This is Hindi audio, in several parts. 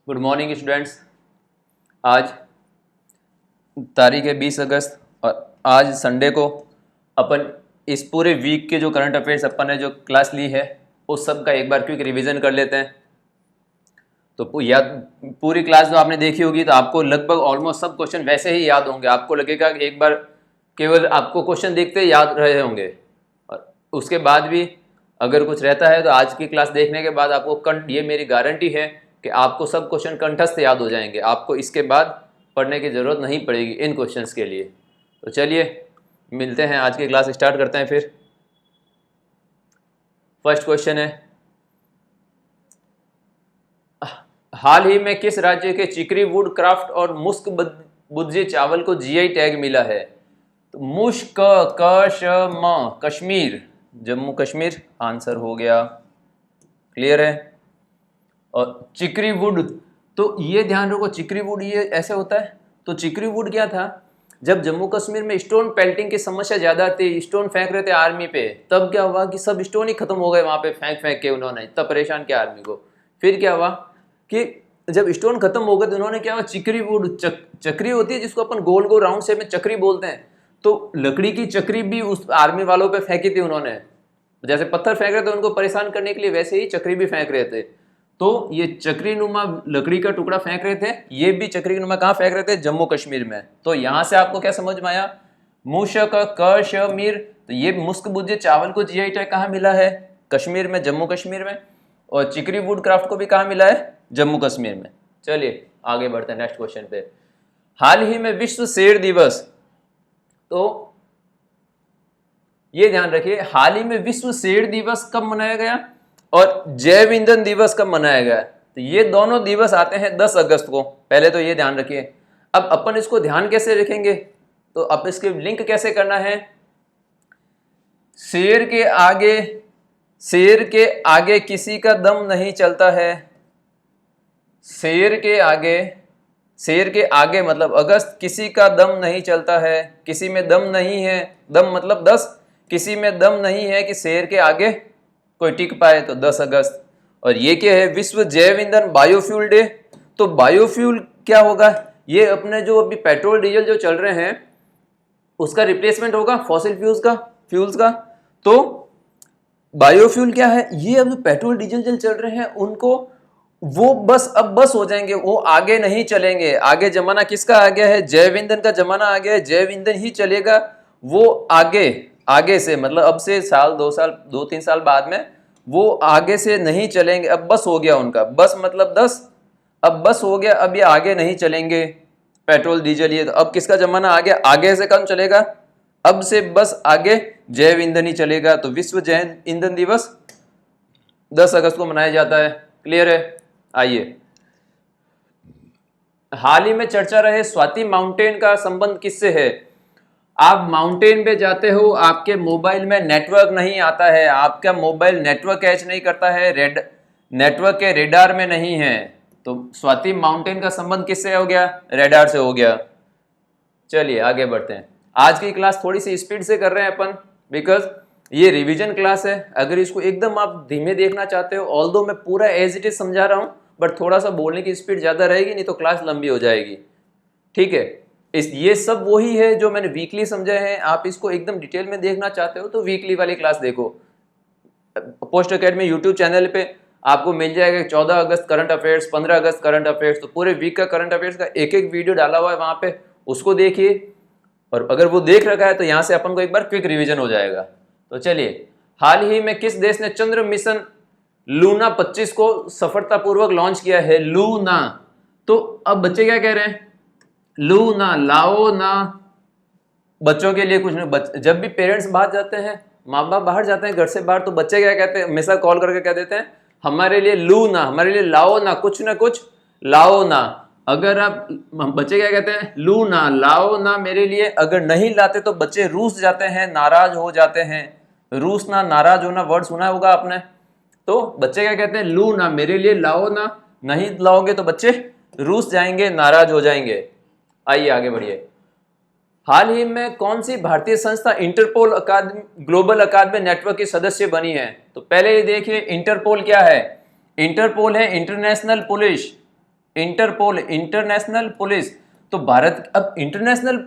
Good morning students. आज तारीख है 20 अगस्त और आज संडे को अपन इस पूरे वीक के जो करंट अफेयर्स अपन ने जो क्लास ली है उस सब का एक बार क्विक रिवीजन कर लेते हैं। तो याद पूरी क्लास जो आपने देखी होगी तो आपको लगभग ऑलमोस्ट सब क्वेश्चन वैसे ही याद होंगे। आपको लगेगा कि एक बार केवल आपको क्वेश्चन देखते ही याद रहे होंगे और उसके बाद भी अगर कुछ रहता है तो आज की क्लास देखने के बाद आपको ये मेरी गारंटी है कि आपको सब क्वेश्चन कंठस्थ याद हो जाएंगे। आपको इसके बाद पढ़ने की ज़रूरत नहीं पड़ेगी इन क्वेश्चंस के लिए। तो चलिए मिलते हैं, आज की क्लास स्टार्ट करते हैं। फिर फर्स्ट क्वेश्चन है, हाल ही में किस राज्य के चिकरी वुड क्राफ्ट और मुस्क बुज्जी चावल को जीआई टैग मिला है? तो मुश्क कश्मीर, जम्मू कश्मीर आंसर हो गया। क्लियर है। और चिकरी वुड, तो ये ध्यान रखो, चिकरी वुड ये ऐसे होता है। तो चिकरी वुड क्या था, जब जम्मू कश्मीर में स्टोन पेल्टिंग की समस्या ज़्यादा थी, स्टोन फेंक रहे थे आर्मी पे, तब क्या हुआ कि सब स्टोन ही खत्म हो गए वहाँ पे फेंक फेंक के। उन्होंने तब परेशान किया आर्मी को। फिर क्या हुआ कि जब स्टोन खत्म हो गए तो उन्होंने क्या हुआ, चिकरी वुड चक्री होती है जिसको अपन गोल गोल राउंड शेप में चक्री बोलते हैं, तो लकड़ी की चक्री भी उस आर्मी वालों पे फेंकी थी उन्होंने। जैसे पत्थर फेंक रहे थे उनको परेशान करने के लिए, वैसे ही चक्री भी फेंक रहे थे। तो ये चक्री नुमा लकड़ी का टुकड़ा फेंक रहे थे, ये भी चक्री नुमा कहाँ फेंक रहे थे? जम्मू कश्मीर में। तो यहां से आपको क्या समझ में आया? मूशक कश्मीर, तो ये मुस्क बुज्जे चावल को जीआई टैग कहाँ मिला है? कश्मीर में, जम्मू कश्मीर में। और चिकरी वुड क्राफ्ट को भी कहाँ मिला है? जम्मू कश्मीर में। चलिए आगे बढ़ते हैं नेक्स्ट क्वेश्चन पे। हाल ही में विश्व शेर दिवस, तो ये ध्यान रखिए, हाल ही में विश्व शेर दिवस कब मनाया गया और जैव ईंधन दिवस कब मनाया गया? तो ये दोनों दिवस आते हैं 10 अगस्त को। पहले तो ये ध्यान रखिए। अब अपन इसको ध्यान कैसे रखेंगे, तो अब इसके लिंक कैसे करना है? शेर के आगे किसी का दम नहीं चलता है। शेर के आगे मतलब अगस्त, किसी का दम नहीं चलता है, किसी में दम नहीं है। दम मतलब 10, किसी में दम नहीं है कि शेर के आगे कोई टिक पाए, तो 10 अगस्त। और ये क्या है? विश्व जैव ईंधन बायोफ्यूल डे। तो बायोफ्यूल क्या होगा? ये अपने जो अभी पेट्रोल डीजल जो चल रहे हैं उसका रिप्लेसमेंट होगा फॉसिल फ्यूल्स का। तो बायोफ्यूल क्या है? ये अब पेट्रोल डीजल जो चल रहे हैं उनको वो बस हो जाएंगे, वो आगे नहीं चलेंगे। आगे जमाना किसका आ गया है? जैव ईंधन का जमाना आ गया है। जैव ईंधन ही चलेगा। वो आगे से मतलब अब से साल 2-3 साल बाद में वो आगे से नहीं चलेंगे। अब बस हो गया उनका, बस मतलब 10, अब बस हो गया। अब ये आगे नहीं चलेंगे पेट्रोल डीजल। ये तो अब किसका जमाना आ गया? आगे से कम चलेगा, अब से बस आगे जैव ईंधन ही चलेगा। तो विश्व जैव ईंधन दिवस 10 अगस्त को मनाया जाता है। क्लियर है। आइए, हाल ही में चर्चा रहे स्वाति माउंटेन का संबंध किससे है? आप माउंटेन पे जाते हो, आपके मोबाइल में नेटवर्क नहीं आता है, आपका मोबाइल नेटवर्क कैच नहीं करता है, नेटवर्क के रेडार में नहीं है। तो स्वाति माउंटेन का संबंध किससे हो गया? रेडार से हो गया। चलिए आगे बढ़ते हैं। आज की क्लास थोड़ी सी स्पीड से कर रहे हैं अपन, बिकॉज ये रिवीजन क्लास है। अगर इसको एकदम आप धीमे देखना चाहते हो, ऑल्दो मैं पूरा एज इट इज समझा रहा हूँ, बट थोड़ा सा बोलने की स्पीड ज़्यादा रहेगी, नहीं तो क्लास लंबी हो जाएगी। ठीक है। ये सब वही है जो मैंने वीकली समझे हैं। आप इसको एकदम डिटेल में देखना चाहते हो तो वीकली वाली क्लास देखो। पोस्ट एकेडमी यूट्यूब चैनल पे आपको मिल जाएगा 14 अगस्त करंट अफेयर्स, 15 अगस्त करंट अफेयर्स, तो पूरे वीक का करंट अफेयर्स का एक एक वीडियो डाला हुआ है वहाँ पे, उसको देखिए। और अगर वो देख रखा है तो यहाँ से अपन को एक बार क्विक रिविजन हो जाएगा। तो चलिए, हाल ही में किस देश ने चंद्र मिशन लूना 25 को सफलतापूर्वक लॉन्च किया है? लूना। तो अब बच्चे क्या कह रहे हैं? लूना, लाओ ना। बच्चों के लिए कुछ नहीं। जब भी पेरेंट्स बाहर जाते हैं, माँ बाप बाहर जाते हैं घर से बाहर, तो बच्चे क्या कहते हैं? हमेशा कॉल करके कह देते हैं हमारे लिए लूना, हमारे लिए लाओ ना कुछ लाओ ना। अगर आप बच्चे क्या कहते हैं? लूना, लाओ ना मेरे लिए। अगर नहीं लाते तो बच्चे रूस जाते हैं, नाराज हो जाते हैं। रूसना, नाराज होना वर्ड सुना होगा आपने। तो बच्चे क्या कहते हैं? लूना मेरे लिए लाओ ना, नहीं लाओगे तो बच्चे रूस जाएंगे, नाराज हो जाएंगे। आइए आगे बढ़िए। हाल ही में कौन सी भारतीय संस्था इंटरपोल ग्लोबल अकादमी नेटवर्क की सदस्य बनी है? तो पहले ये देखिए, इंटरपोल क्या है? इंटरपोल है international police, Interpol, international police. तो भारत अब इंटरनेशनल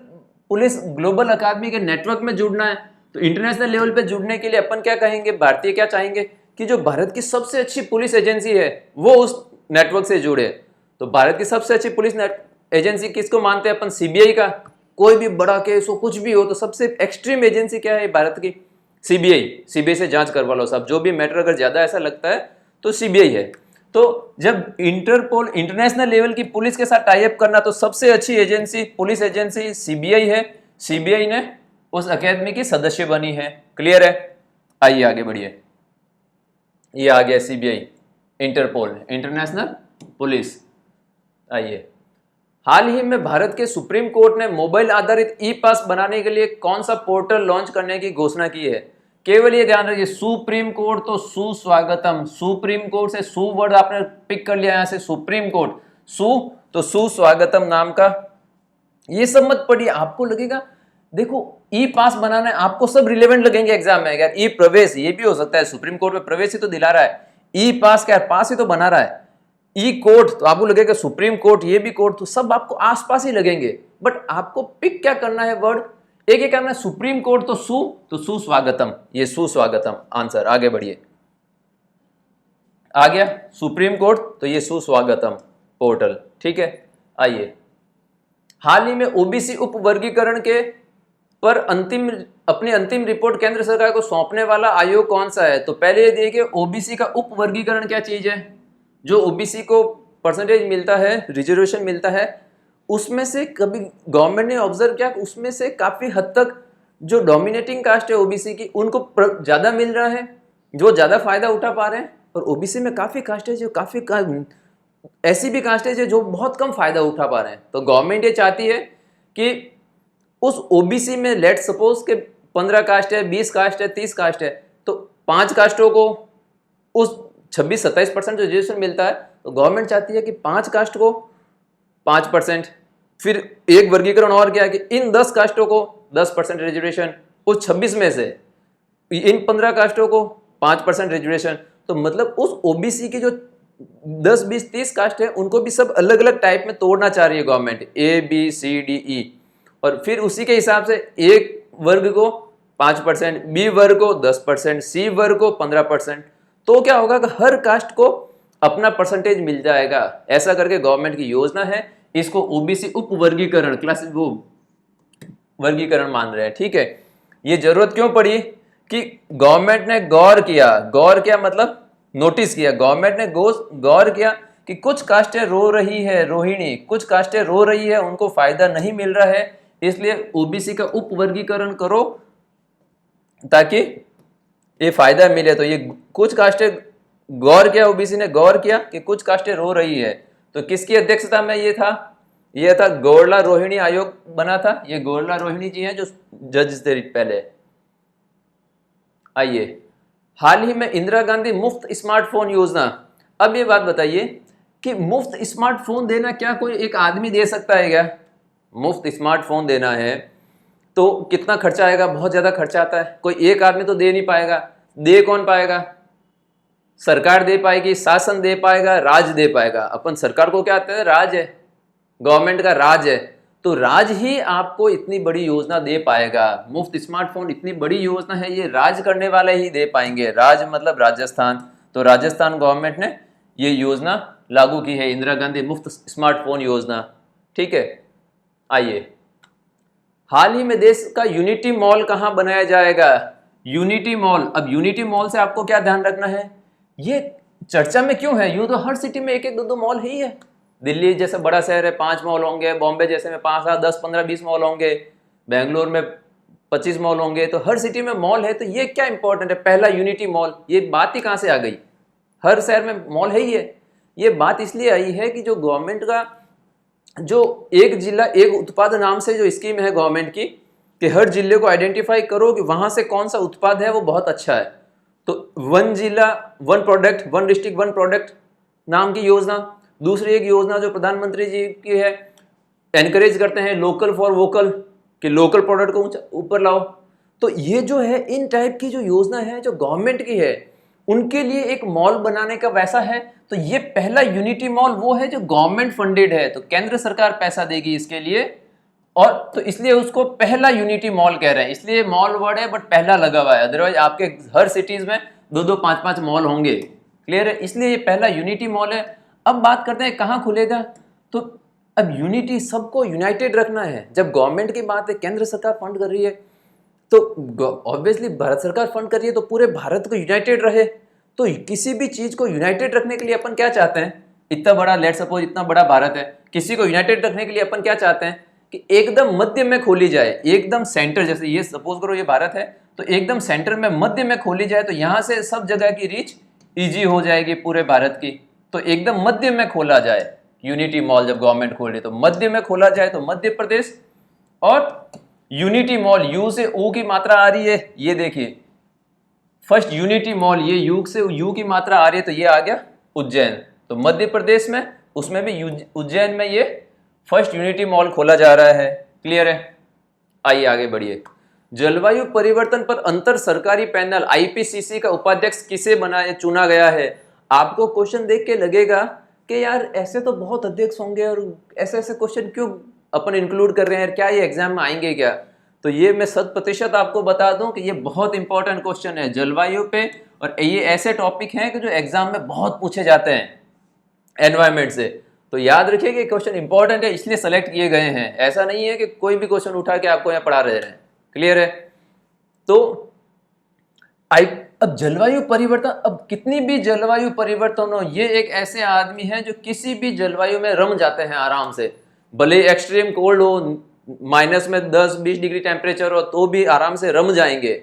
पुलिस ग्लोबल अकादमी के नेटवर्क में जुड़ना है, तो इंटरनेशनल लेवल पे जुड़ने के लिए अपन क्या कहेंगे, भारतीय क्या चाहेंगे कि जो भारत की सबसे अच्छी पुलिस एजेंसी है वो उस नेटवर्क से जुड़े। तो भारत की सबसे अच्छी पुलिस एजेंसी किसको मानते हैं अपन, सीबीआई का। कोई भी बड़ा केस हो, कुछ भी हो, तो सबसे एक्सट्रीम एजेंसी क्या है भारत की, सीबीआई। सीबीआई से जांच करवा लो साहब, जो भी मैटर अगर ज्यादा ऐसा लगता है तो सीबीआई है। तो जब इंटरपोल इंटरनेशनल लेवल की पुलिस के साथ टाई अप करना, तो सबसे अच्छी एजेंसी पुलिस एजेंसी सीबीआई है। सीबीआई ने उस अकेडमी की सदस्य बनी है। क्लियर है? आइए आगे बढ़िए। ये आ गया सीबीआई, इंटरपोल, इंटरनेशनल पुलिस। आइए, हाल ही में भारत के सुप्रीम कोर्ट ने मोबाइल आधारित ई पास बनाने के लिए कौन सा पोर्टल लॉन्च करने की घोषणा की है। केवल ये ध्यान रखिए, सुप्रीम कोर्ट तो सुस्वागतम, सुप्रीम कोर्ट से सु वर्ड आपने पिक कर लिया, यहां से सुप्रीम कोर्ट, सु तो सुस्वागतम नाम का। ये सब मत पढ़िए, आपको लगेगा देखो ई पास बनाना है, आपको सब रिलेवेंट लगेंगे एग्जाम में। यार ई प्रवेश, ये भी हो सकता है, सुप्रीम कोर्ट में प्रवेश ही तो दिला रहा है। ई पास क्या है, पास ही तो बना रहा है। ई कोर्ट तो आपको लगेगा सुप्रीम कोर्ट, ये भी कोर्ट, तो सब आपको आसपास ही लगेंगे। बट आपको पिक क्या करना है वर्ड, एक एक करना है। सुप्रीम कोर्ट तो सुस्वागतम, ये सुस्वागतम आंसर। आगे बढ़िए, आ गया सुप्रीम कोर्ट तो ये सुस्वागतम पोर्टल। ठीक है, आइए, हाल ही में ओबीसी उप वर्गीकरण के पर अपनी अंतिम रिपोर्ट केंद्र सरकार को सौंपने वाला आयोग कौन सा है। तो पहले ये देखिए, ओबीसी का उप वर्गीकरण क्या चीज है। जो ओबीसी को परसेंटेज मिलता है, रिजर्वेशन मिलता है, उसमें से कभी गवर्नमेंट ने ऑब्जर्व किया, उसमें से काफी हद तक जो डोमिनेटिंग कास्ट है ओबीसी की, उनको ज्यादा मिल रहा है, जो ज्यादा फायदा उठा पा रहे हैं। और ओबीसी में काफी कास्ट है जो ऐसी भी कास्ट है जो बहुत कम फायदा उठा पा रहे हैं। तो गवर्नमेंट ये चाहती है कि उस ओबीसी में लेट सपोज के 15 कास्ट है, 20 कास्ट है, 30 कास्ट है, तो 5 कास्टों को उस 26-27% जो रिजर्वेशन मिलता है, तो गवर्नमेंट चाहती है कि 5 कास्ट को 5%, फिर एक वर्गीकरण और क्या है कि इन 10 कास्टों को 10% रिजर्वेशन, उस 26 में से इन 15 कास्टों को 5% रिजर्वेशन। तो मतलब उस ओबीसी की जो 10, 20, 30 कास्ट है, उनको भी सब अलग अलग टाइप में तोड़ना चाह रही है government, A B C D E. और फिर उसी के हिसाब से एक वर्ग को 5%, बी वर्ग को 10%, सी वर्ग को 15%। तो क्या होगा कि हर कास्ट को अपना परसेंटेज मिल जाएगा। ऐसा करके गवर्नमेंट की योजना है, इसको ओबीसी उप वर्गीकरण क्लास वो वर्गीकरण मान रहे हैं। ठीक है, ये जरूरत क्यों पड़ी कि गवर्नमेंट ने गौर किया मतलब नोटिस किया, गवर्नमेंट ने गौर किया कि कुछ कास्टें रो रही है, रोहिणी, कुछ कास्टें रो रही है, उनको फायदा नहीं मिल रहा है, इसलिए ओबीसी का उप वर्गीकरण करो ताकि ये फायदा मिले। तो ये कुछ कास्टें गौर किया, ओबीसी ने गौर किया कि कुछ कास्टें रो रही है। तो किसकी अध्यक्षता में ये था गौरला रोहिणी आयोग बना था। ये गौरला रोहिणी जी हैं जो जज थे पहले। आइए, हाल ही में इंदिरा गांधी मुफ्त स्मार्टफोन योजना। अब ये बात बताइए कि मुफ्त स्मार्टफोन देना क्या कोई एक आदमी दे सकता है क्या? मुफ्त स्मार्टफोन देना है तो कितना खर्चा आएगा? बहुत ज्यादा खर्चा आता है, कोई एक आदमी तो दे नहीं पाएगा। दे कौन पाएगा? सरकार दे पाएगी, शासन दे पाएगा, राज दे पाएगा। अपन सरकार को क्या कहते हैं? राज है, गवर्नमेंट का राज है। तो राज ही आपको इतनी बड़ी योजना दे पाएगा। मुफ्त स्मार्टफोन इतनी बड़ी योजना है, ये राज करने वाले ही दे पाएंगे। राज मतलब राजस्थान, तो राजस्थान गवर्नमेंट ने ये योजना लागू की है, इंदिरा गांधी मुफ्त स्मार्टफोन योजना। ठीक है, आइए, हाल ही में देश का यूनिटी मॉल कहां बनाया जाएगा? Unity mall. अब यूनिटी मॉल से आपको क्या ध्यान रखना है, ये चर्चा में क्यों है? यूं तो हर सिटी में एक एक दो मॉल ही है। दिल्ली जैसे बड़ा शहर है 5 मॉल होंगे, बॉम्बे जैसे में 5, 7, 10, 15, 20 मॉल होंगे, बेंगलोर में 25 मॉल होंगे। तो हर सिटी में मॉल है, तो ये क्या इंपॉर्टेंट है? पहला यूनिटी मॉल, ये बात ही कहां से आ गई? हर शहर में मॉल है ही है। ये बात इसलिए आई है कि जो गवर्नमेंट का जो एक जिला एक उत्पाद नाम से जो स्कीम है गवर्नमेंट की, कि हर जिले को आइडेंटिफाई करो कि वहां से कौन सा उत्पाद है वो बहुत अच्छा है। तो 1 जिला 1 प्रोडक्ट, 1 डिस्ट्रिक्ट 1 प्रोडक्ट नाम की योजना। दूसरी एक योजना जो प्रधानमंत्री जी की है, एनकरेज करते हैं लोकल फॉर वोकल, कि लोकल प्रोडक्ट को ऊपर लाओ। तो ये जो है इन टाइप की जो योजना है जो गवर्नमेंट की है, उनके लिए एक मॉल बनाने का वैसा है। तो ये पहला यूनिटी मॉल वो है जो गवर्नमेंट फंडेड है, तो केंद्र सरकार पैसा देगी इसके लिए, और तो इसलिए उसको पहला यूनिटी मॉल कह रहे हैं। इसलिए मॉल वर्ड है बट पहला लगा हुआ है, अदरवाइज आपके हर सिटीज में 2-2, 5-5 मॉल होंगे। क्लियर है, इसलिए ये पहला यूनिटी मॉल है। अब बात करते हैं कहाँ खुलेगा। तो अब यूनिटी, सबको यूनाइटेड रखना है। जब गवर्नमेंट की बात है, केंद्र सरकार फंड कर रही है, तो ऑब्वियसली भारत सरकार फंड कर रही है, तो पूरे भारत को यूनाइटेड रहे। तो किसी भी चीज को यूनाइटेड रखने के लिए अपन क्या चाहते हैं, इतना बड़ा, लेट सपोज इतना बड़ा भारत है, किसी को यूनाइटेड रखने के लिए अपन क्या चाहते हैं कि एकदम मध्य में खोली जाए, एकदम सेंटर, जैसे ये सपोज करो ये भारत है, तो एकदम सेंटर में मध्य में खोली जाए, तो यहां से सब जगह की रीच इजी हो जाएगी पूरे भारत की। तो एकदम मध्य में खोला जाए यूनिटी मॉल, जब गवर्नमेंट खोले तो मध्य में खोला जाए, तो मध्य प्रदेश। और यूनिटी मॉल, यू से ऊ की मात्रा आ रही है, ये देखिए फर्स्ट यूनिटी मॉल, ये यू से यू की मात्रा आ रही है, तो ये आ गया उज्जैन। तो मध्य प्रदेश में, उसमें भी उज्जैन में ये फर्स्ट यूनिटी मॉल खोला जा रहा है। क्लियर है, आइए आगे बढ़िए। जलवायु परिवर्तन पर अंतर सरकारी पैनल आईपीसीसी का उपाध्यक्ष किसे चुना गया है। आपको क्वेश्चन देख के लगेगा कि यार ऐसे तो बहुत अध्यक्ष होंगे और ऐसे ऐसे क्वेश्चन क्यों अपन इंक्लूड कर रहे हैं, क्या ये एग्जाम में आएंगे क्या। तो ये मैं 100% आपको बता दूं कि ये बहुत इंपॉर्टेंट क्वेश्चन है जलवायु पे, और ये ऐसे टॉपिक हैं कि जो एग्जाम में बहुत पूछे जाते हैं एनवायरमेंट से। तो याद रखिए कि क्वेश्चन इंपॉर्टेंट है, इसलिए सेलेक्ट किए गए हैं। ऐसा नहीं है कि कोई भी क्वेश्चन उठा के आपको यहाँ पढ़ा रहे हैं। क्लियर है। तो अब जलवायु परिवर्तन, अब कितनी भी जलवायु परिवर्तन हो, ये एक ऐसे आदमी है जो किसी भी जलवायु में रम जाते हैं आराम से। भले एक्सट्रीम कोल्ड हो, माइनस में 10-20 डिग्री टेम्परेचर हो, तो भी आराम से रम जाएंगे।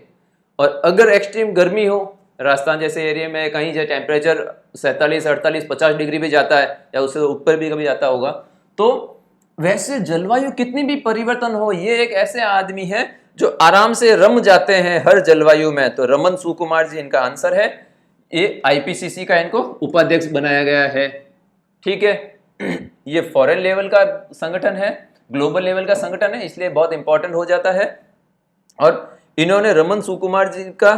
और अगर एक्सट्रीम गर्मी हो, राजस्थान जैसे एरिया में कहीं जो टेम्परेचर 47, 48, 50 डिग्री भी जाता है, या उससे ऊपर भी कभी जाता होगा, तो वैसे जलवायु कितनी भी परिवर्तन हो, ये एक ऐसे आदमी है जो आराम से रम जाते हैं हर जलवायु में। तो रमन सुकुमार जी इनका आंसर है। ये आईपीसीसी का इनको उपाध्यक्ष बनाया गया है। ठीक है, ये फॉरेन लेवल का संगठन है, ग्लोबल लेवल का संगठन है, इसलिए बहुत इंपॉर्टेंट हो जाता है। और इन्होंने, रमन सुकुमार जी का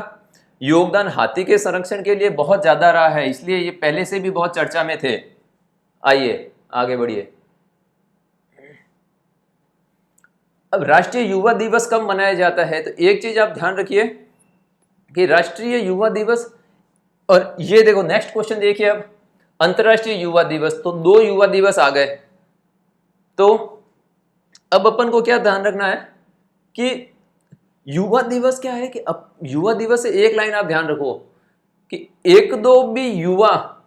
योगदान हाथी के संरक्षण के लिए बहुत ज्यादा रहा है, इसलिए ये पहले से भी बहुत चर्चा में थे। आइए आगे बढ़िए। अब राष्ट्रीय युवा दिवस कब मनाया जाता है, तो एक चीज आप ध्यान रखिए कि राष्ट्रीय युवा दिवस, और ये देखो नेक्स्ट क्वेश्चन देखिए, अब अंतर्राष्ट्रीय युवा दिवस, तो 2 युवा दिवस आ गए। तो अब अपन को क्या ध्यान रखना है कि युवा दिवस क्या है, कि अब युवा दिवस से एक लाइन आप ध्यान रखो कि 1-2 भी युवा,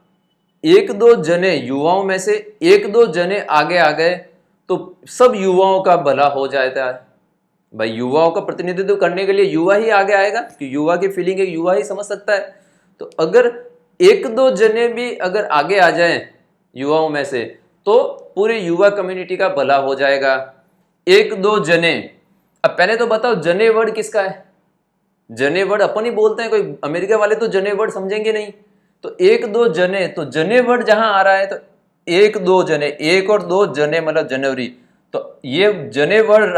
1-2 जने, युवाओं में से 1-2 जने आगे आ गए तो सब युवाओं का भला हो जाता है। भाई युवाओं का प्रतिनिधित्व करने के लिए युवा ही आगे आएगा, कि युवा की फीलिंग एक युवा ही समझ सकता है। तो अगर 1-2 जने भी अगर आगे आ जाएं युवाओं में से, तो पूरी युवा कम्युनिटी का भला हो जाएगा। 1-2 जने, अब पहले तो बताओ जने वर्ड किसका है। जने वर्ड अपन ही बोलते हैं, कोई अमेरिका वाले तो जने वर्ड समझेंगे नहीं। तो 1-2 जने, तो जने वर्ड जहां आ रहा है, तो 1-2 जने, 1 और 2 जने मतलब जनवरी। तो ये जने वर्ड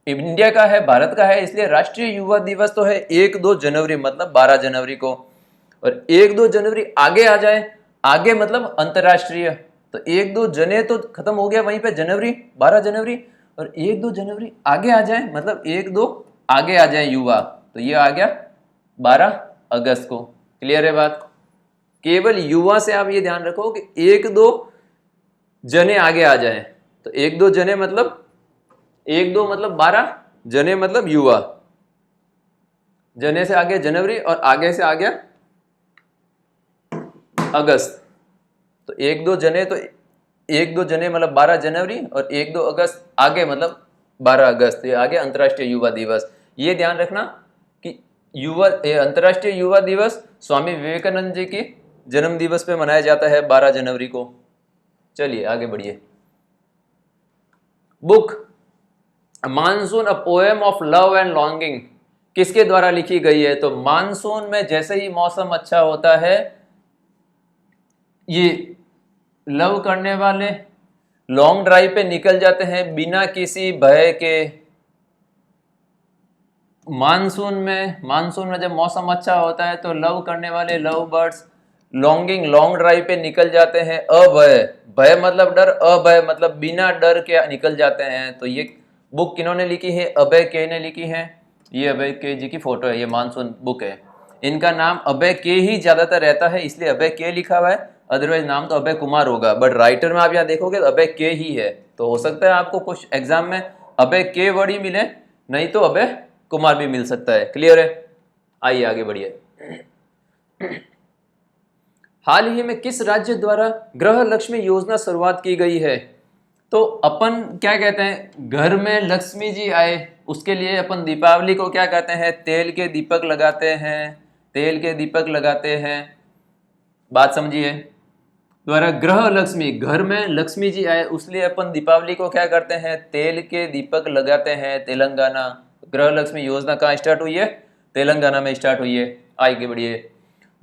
इंडिया का है, भारत का है, इसलिए राष्ट्रीय युवा दिवस तो है 1-2 जनवरी, मतलब 12 जनवरी को। और 1-2 जनवरी आगे आ जाए, आगे मतलब अंतरराष्ट्रीय, तो 1-2 जने तो खत्म हो गया वहीं पे, जनवरी 12 जनवरी, और 1-2 जनवरी आगे आ जाए मतलब 1-2 आगे आ जाए युवा, तो ये आ गया 12 अगस्त को। क्लियर है बात। केवल युवा से आप ये ध्यान रखो कि 1-2 जने आगे आ जाए, तो 1-2 जने मतलब 1-2 मतलब 12, जने मतलब युवा, जने से आगे जनवरी और आगे से आ गया अगस्त। तो 1-2 जने, तो 1-2 जने मतलब 12 जनवरी, और 1-2 अगस्त आगे मतलब 12 अगस्त, ये आगे अंतर्राष्ट्रीय युवा दिवस। ये ध्यान रखना कि युवा, अंतर्राष्ट्रीय युवा दिवस स्वामी विवेकानंद जी की जन्म दिवस पे मनाया जाता है 12 जनवरी को। चलिए आगे बढ़िए। Book monsoon a poem of love and longing किसके द्वारा लिखी गई है। तो मानसून में जैसे ही मौसम अच्छा होता है, ये लव करने वाले लॉन्ग ड्राइव पे निकल जाते हैं बिना किसी भय के, मानसून में जब मौसम अच्छा होता है तो लव करने वाले लव बर्ड्स लॉन्ग ड्राइव पे निकल जाते हैं। अभय, भय मतलब डर, अभय मतलब बिना डर के निकल जाते हैं। तो ये बुक किन्होंने लिखी है? अभय के ने लिखी है। ये अभय के जी की फोटो है, ये मानसून बुक है। इनका नाम अभय के ही ज्यादातर रहता है, इसलिए अभय के लिखा हुआ है, अदरवाइज नाम तो अभय कुमार होगा, बट राइटर में आप यहाँ देखोगे तो अभय के ही है। तो हो सकता है आपको कुछ एग्जाम में अभय के वर्ड ही मिले, नहीं तो अभय कुमार भी मिल सकता है। क्लियर है? आइए आगे बढ़िए। हाल ही में किस राज्य द्वारा गृह लक्ष्मी योजना शुरुआत की गई है? तो अपन क्या कहते हैं, घर में लक्ष्मी जी आए उसके लिए अपन दीपावली को क्या कहते हैं? तेल के दीपक लगाते हैं, तेल के दीपक लगाते हैं। बात समझिए। द्वारा गृह लक्ष्मी, घर में लक्ष्मी जी आए उसलिए अपन दीपावली को क्या करते हैं? तेल के दीपक लगाते हैं। तेलंगाना गृह लक्ष्मी योजना कहाँ स्टार्ट हुई है? तेलंगाना में स्टार्ट हुई है। आगे बढ़िए।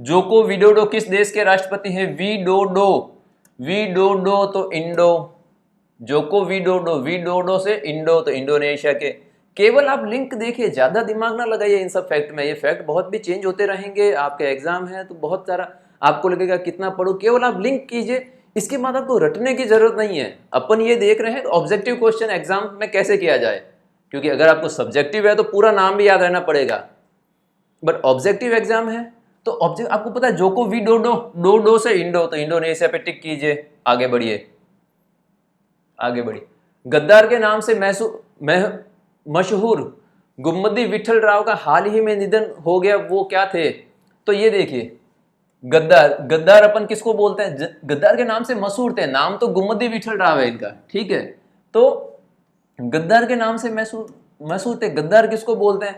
जोको विडोडो किस देश के राष्ट्रपति हैं? विडोडो, विडोडो तो इंडो, जोको विडोडो, विडोडो से इंडो तो इंडोनेशिया के। केवल आप लिंक देखिए, ज्यादा दिमाग ना लगाइए इन सब फैक्ट में। ये फैक्ट बहुत भी चेंज होते रहेंगे, आपके एग्जाम है तो बहुत सारा आपको लगेगा कितना पढ़ो, केवल आप लिंक कीजिए। इसके बाद आपको रटने की जरूरत नहीं है। अपन ये देख रहे हैं ऑब्जेक्टिव क्वेश्चन एग्जाम में कैसे किया जाए, क्योंकि अगर आपको सब्जेक्टिव है तो पूरा नाम भी याद रहना पड़ेगा, बट ऑब्जेक्टिव एग्जाम है तो ऑब्जेक्ट आपको पता है। जोको विडोडो, डोडो से इंडो तो इंडोनेशिया पे टिक कीजिए। आगे बढ़िए, आगे बढ़िए। गद्दार के नाम से मशहूर गुम्मदी विठल राव का हाल ही में निधन हो गया, वो क्या थे? तो ये देखिए, गद्दार, गद्दार अपन किसको बोलते हैं? गद्दार के नाम से मशहूर थे, नाम तो गुम्मदी विठल राव है इनका, ठीक है। तो गद्दार के नाम से मशहूर थे। गद्दार किसको बोलते हैं?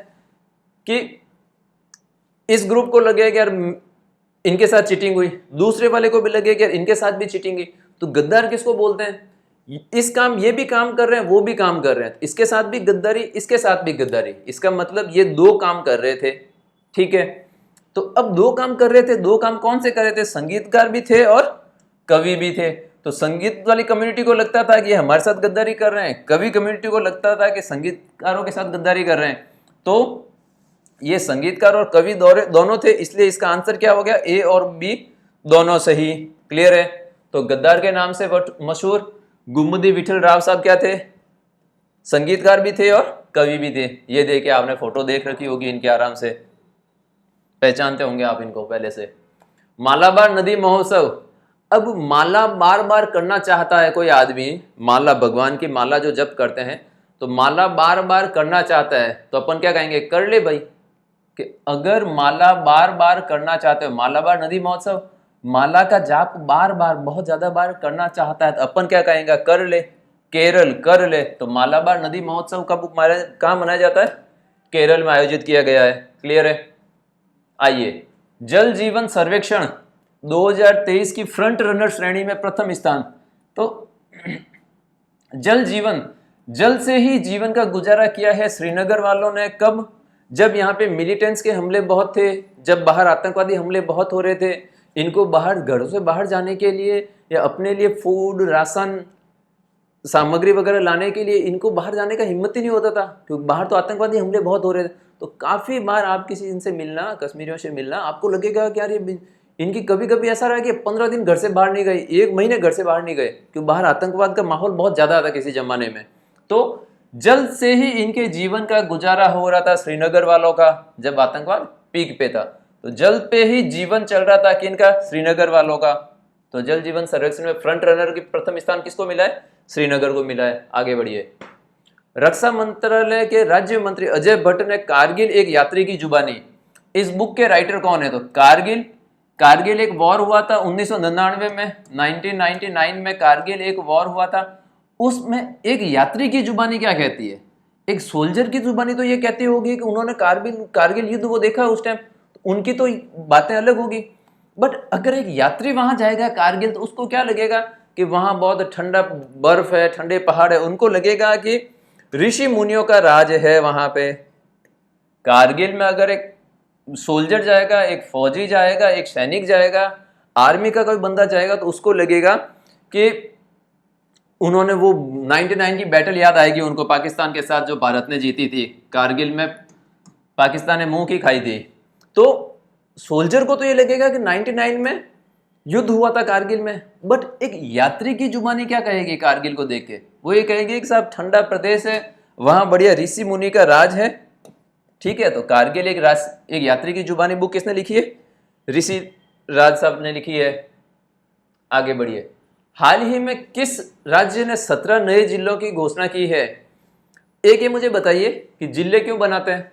कि इस ग्रुप को लगे कि यार इनके साथ चीटिंग हुई, दूसरे वाले को भी लगे कि यार इनके साथ भी चीटिंग हुई, तो गद्दार किसको बोलते हैं? इस काम, ये भी काम कर रहे हैं वो भी काम कर रहे हैं, इसके साथ भी गद्दारी इसके साथ भी गद्दारी, इसका मतलब ये दो काम कर रहे थे, ठीक है। तो अब दो काम कर रहे थे, दो काम कौन से कर रहे थे? संगीतकार भी थे और कवि भी थे। तो संगीत वाली कम्युनिटी को लगता था कि ये हमारे साथ गद्दारी कर रहे हैं, कवि कम्युनिटी को लगता था कि संगीतकारों के साथ गद्दारी कर रहे हैं। तो ये संगीतकार और कवि दोनों थे, इसलिए इसका आंसर क्या हो गया? ए और बी दोनों सही। क्लियर है? तो गद्दार के नाम से मशहूर गुम्मदी विठल राव साहब क्या थे? संगीतकार भी थे और कवि भी थे। ये देखिए, आपने फोटो देख रखी होगी इनके, आराम से पहचानते होंगे आप इनको पहले से। मालाबार नदी महोत्सव, अब माला बार बार करना चाहता है कोई आदमी, माला भगवान की माला जो जप करते हैं, तो माला बार बार करना चाहता है तो अपन क्या कहेंगे? कर ले भाई। कि अगर माला बार बार करना चाहते हो, मालाबार नदी महोत्सव माला का जाप बार बार बहुत ज्यादा बार करना चाहता है तो अपन क्या कहेंगे? कर ले। केरल, कर ले। तो मालाबार नदी महोत्सव कहाँ मनाया जाता है? केरल में आयोजित किया गया है। क्लियर है? आइए, जल जीवन सर्वेक्षण 2023 की फ्रंट रनर श्रेणी में प्रथम स्थान। तो जल जीवन, जल से ही जीवन का गुजारा किया है श्रीनगर वालों ने। कब? जब यहाँ पे मिलिटेंट्स के हमले बहुत थे, जब बाहर आतंकवादी हमले बहुत हो रहे थे, इनको बाहर, घरों से बाहर जाने के लिए या अपने लिए फूड, राशन, सामग्री वगैरह लाने के लिए इनको बाहर जाने का हिम्मत ही नहीं होता था, क्योंकि बाहर तो आतंकवादी हमले बहुत हो रहे थे। तो काफ़ी बार आप किसी इनसे मिलना, कश्मीरियों से मिलना, आपको लगेगा कि यार ये इनकी कभी कभी ऐसा रहा कि 15 दिन घर से बाहर नहीं गए, 1 महीने घर से बाहर नहीं गए, क्योंकि बाहर आतंकवाद का माहौल बहुत ज़्यादा था किसी जमाने में। तो जल से ही इनके जीवन का गुजारा हो रहा था श्रीनगर वालों का, जब आतंकवाद पीक पे था। तो जल पे ही जीवन चल रहा था कि इनका, श्रीनगर वालों का। तो जल जीवन सर्वेक्षण में फ्रंट रनर की प्रथम स्थान किसको मिला है? श्रीनगर को मिला है। आगे बढ़िए। रक्षा मंत्रालय के राज्य मंत्री अजय भट्ट ने कारगिल एक यात्री की जुबानी, इस बुक के राइटर कौन है? तो कारगिल एक वॉर हुआ था 1999 में, 1999 में कारगिल एक वॉर हुआ था। उसमें एक यात्री की जुबानी क्या कहती है? एक सोल्जर की जुबानी तो ये कहती होगी कि उन्होंने कारगिल युद्ध वो देखा उस टाइम, उनकी तो बातें अलग होगी। बट अगर एक यात्री वहां जाएगा कारगिल, तो उसको क्या लगेगा? कि वहां बहुत ठंडा बर्फ है, ठंडे पहाड़ है, उनको लगेगा कि ऋषि मुनियों का राज है वहां पे। कारगिल में अगर एक सोल्जर जाएगा, एक फौजी जाएगा, एक सैनिक जाएगा, आर्मी का कोई बंदा जाएगा, तो उसको लगेगा कि उन्होंने वो 99 की बैटल याद आएगी उनको, पाकिस्तान के साथ जो भारत ने जीती थी कारगिल में। पाकिस्तान ने मुंह की खाई थी। तो सोल्जर को तो ये लगेगा कि 99 में युद्ध हुआ था कारगिल में, बट एक यात्री की जुबानी क्या कहेगी कारगिल को देख के? वो ये कहेगी कि साहब ठंडा प्रदेश है, वहां बढ़िया ऋषि मुनि का राज है, ठीक है। तो कारगिल एक यात्री की जुबानी बुक किसने लिखी है? ऋषि राज साहब ने लिखी है। आगे बढ़िए। हाल ही में किस राज्य ने 17 नए जिलों की घोषणा की है? एक ये मुझे बताइए कि जिले क्यों बनाते हैं?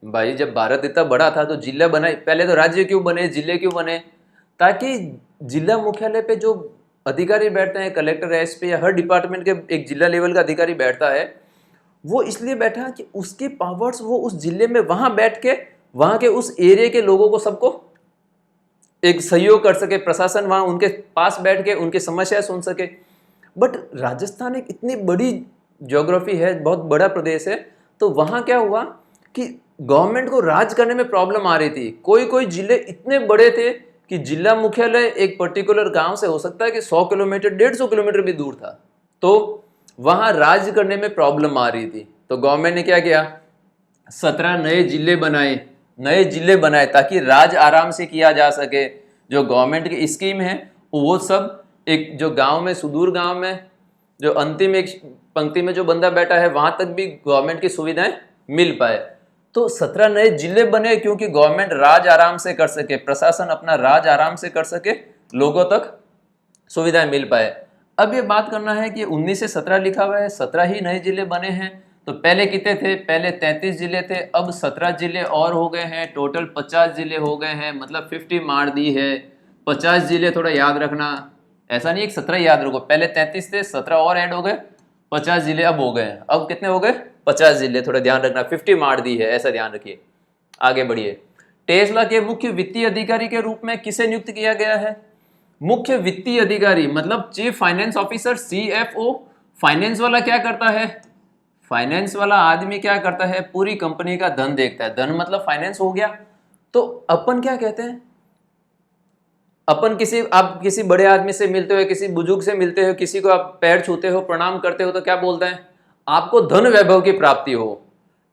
भाई जब भारत इतना बड़ा था तो जिला बनाए, पहले तो राज्य क्यों बने, जिले क्यों बने? ताकि जिला मुख्यालय पे जो अधिकारी बैठते हैं, कलेक्टर, एसपी या हर डिपार्टमेंट के एक जिला लेवल का अधिकारी बैठता है, वो इसलिए बैठा कि उसकी पावर्स वो उस जिले में वहां बैठ के वहां के उस एरिया के लोगों को सबको एक सहयोग कर सके, प्रशासन वहां उनके पास बैठ के उनकी समस्या सुन सके। बट राजस्थान एक इतनी बड़ी ज्योग्राफी है, बहुत बड़ा प्रदेश है, तो वहां क्या हुआ कि गवर्नमेंट को राज करने में प्रॉब्लम आ रही थी। कोई कोई जिले इतने बड़े थे कि जिला मुख्यालय एक पर्टिकुलर गांव से हो सकता है कि 100 किलोमीटर 150 किलोमीटर भी दूर था, तो वहां राज करने में प्रॉब्लम आ रही थी। तो गवर्नमेंट ने क्या किया? 17 नए जिले बनाए ताकि राज आराम से किया जा सके। जो गवर्नमेंट की स्कीम है वो सब एक जो गांव में, सुदूर गांव में, जो अंतिम एक पंक्ति में जो बंदा बैठा है वहां तक भी गवर्नमेंट की सुविधाएं मिल पाए। तो 17 नए जिले बने क्योंकि गवर्नमेंट राज आराम से कर सके, प्रशासन अपना राज आराम से कर सके, लोगों तक सुविधाएं मिल पाए। अब ये बात करना है कि 19 से 17 लिखा हुआ है, 17 ही नए जिले बने हैं। तो पहले कितने थे? पहले 33 जिले थे, अब 17 जिले और हो गए हैं, टोटल 50 जिले हो गए हैं, मतलब 50 मार दी है। 50 जिले थोड़ा याद रखना, ऐसा नहीं है कि 17 याद रखो। पहले 33 थे, 17 और ऐड हो गए, 50 जिले अब हो गए। अब कितने हो गए? 50 जिले, थोड़ा ध्यान रखना, 50 मार दी है, ऐसा ध्यान रखिए। आगे बढ़िए। टेस्ला के मुख्य वित्तीय अधिकारी के रूप में किसे नियुक्त किया गया है? मुख्य वित्तीय अधिकारी मतलब chief finance officer, CFO। Finance वाला क्या करता है? फाइनेंस वाला आदमी क्या करता है? पूरी कंपनी का धन देखता है। धन मतलब फाइनेंस हो गया। तो अपन क्या कहते हैं? अपन आप किसी बड़े आदमी से मिलते हो, किसी बुजुर्ग से मिलते हो, किसी को आप पैर छूते हो, प्रणाम करते हो, तो क्या बोलते हैं? आपको धन वैभव की प्राप्ति हो।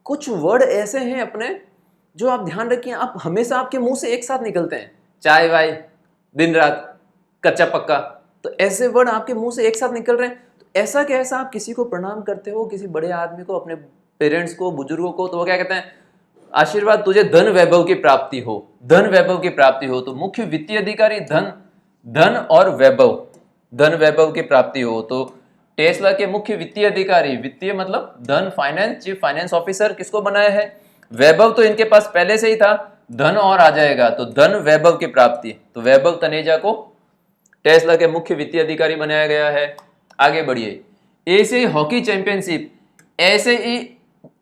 कुछ वर्ड ऐसे हैं अपने जो आप ध्यान रखिए, आप हमेशा आपके मुंह से एक साथ निकलते हैं। चाय वाय, दिन रात, कच्चा पक्का, तो ऐसे वर्ड आपके मुंह से एक साथ निकल रहे हैं। तो ऐसा कैसा आप किसी को प्रणाम करते हो, किसी बड़े आदमी को, अपने पेरेंट्स को, बुजुर्गों को, तो वो क्या कहते हैं? आशीर्वाद तुझे धन वैभव की प्राप्ति हो, धन वैभव की प्राप्ति हो। तो मुख्य वित्तीय अधिकारी धन और वैभव, धन वैभव की प्राप्ति हो। तो टेस्ला के मुख्य वित्तीय अधिकारी, वित्तीय मतलब धन, फाइनेंस, चीफ फाइनेंस ऑफिसर किसको बनाया है? वैभव तो इनके पास पहले से ही था, धन और आ जाएगा, तो धन वैभव की प्राप्ति। तो वैभव तनेजा को टेस्ला के मुख्य वित्तीय अधिकारी बनाया गया है। आगे बढ़िए। एशियाई हॉकी चैंपियनशिप, ऐसे ही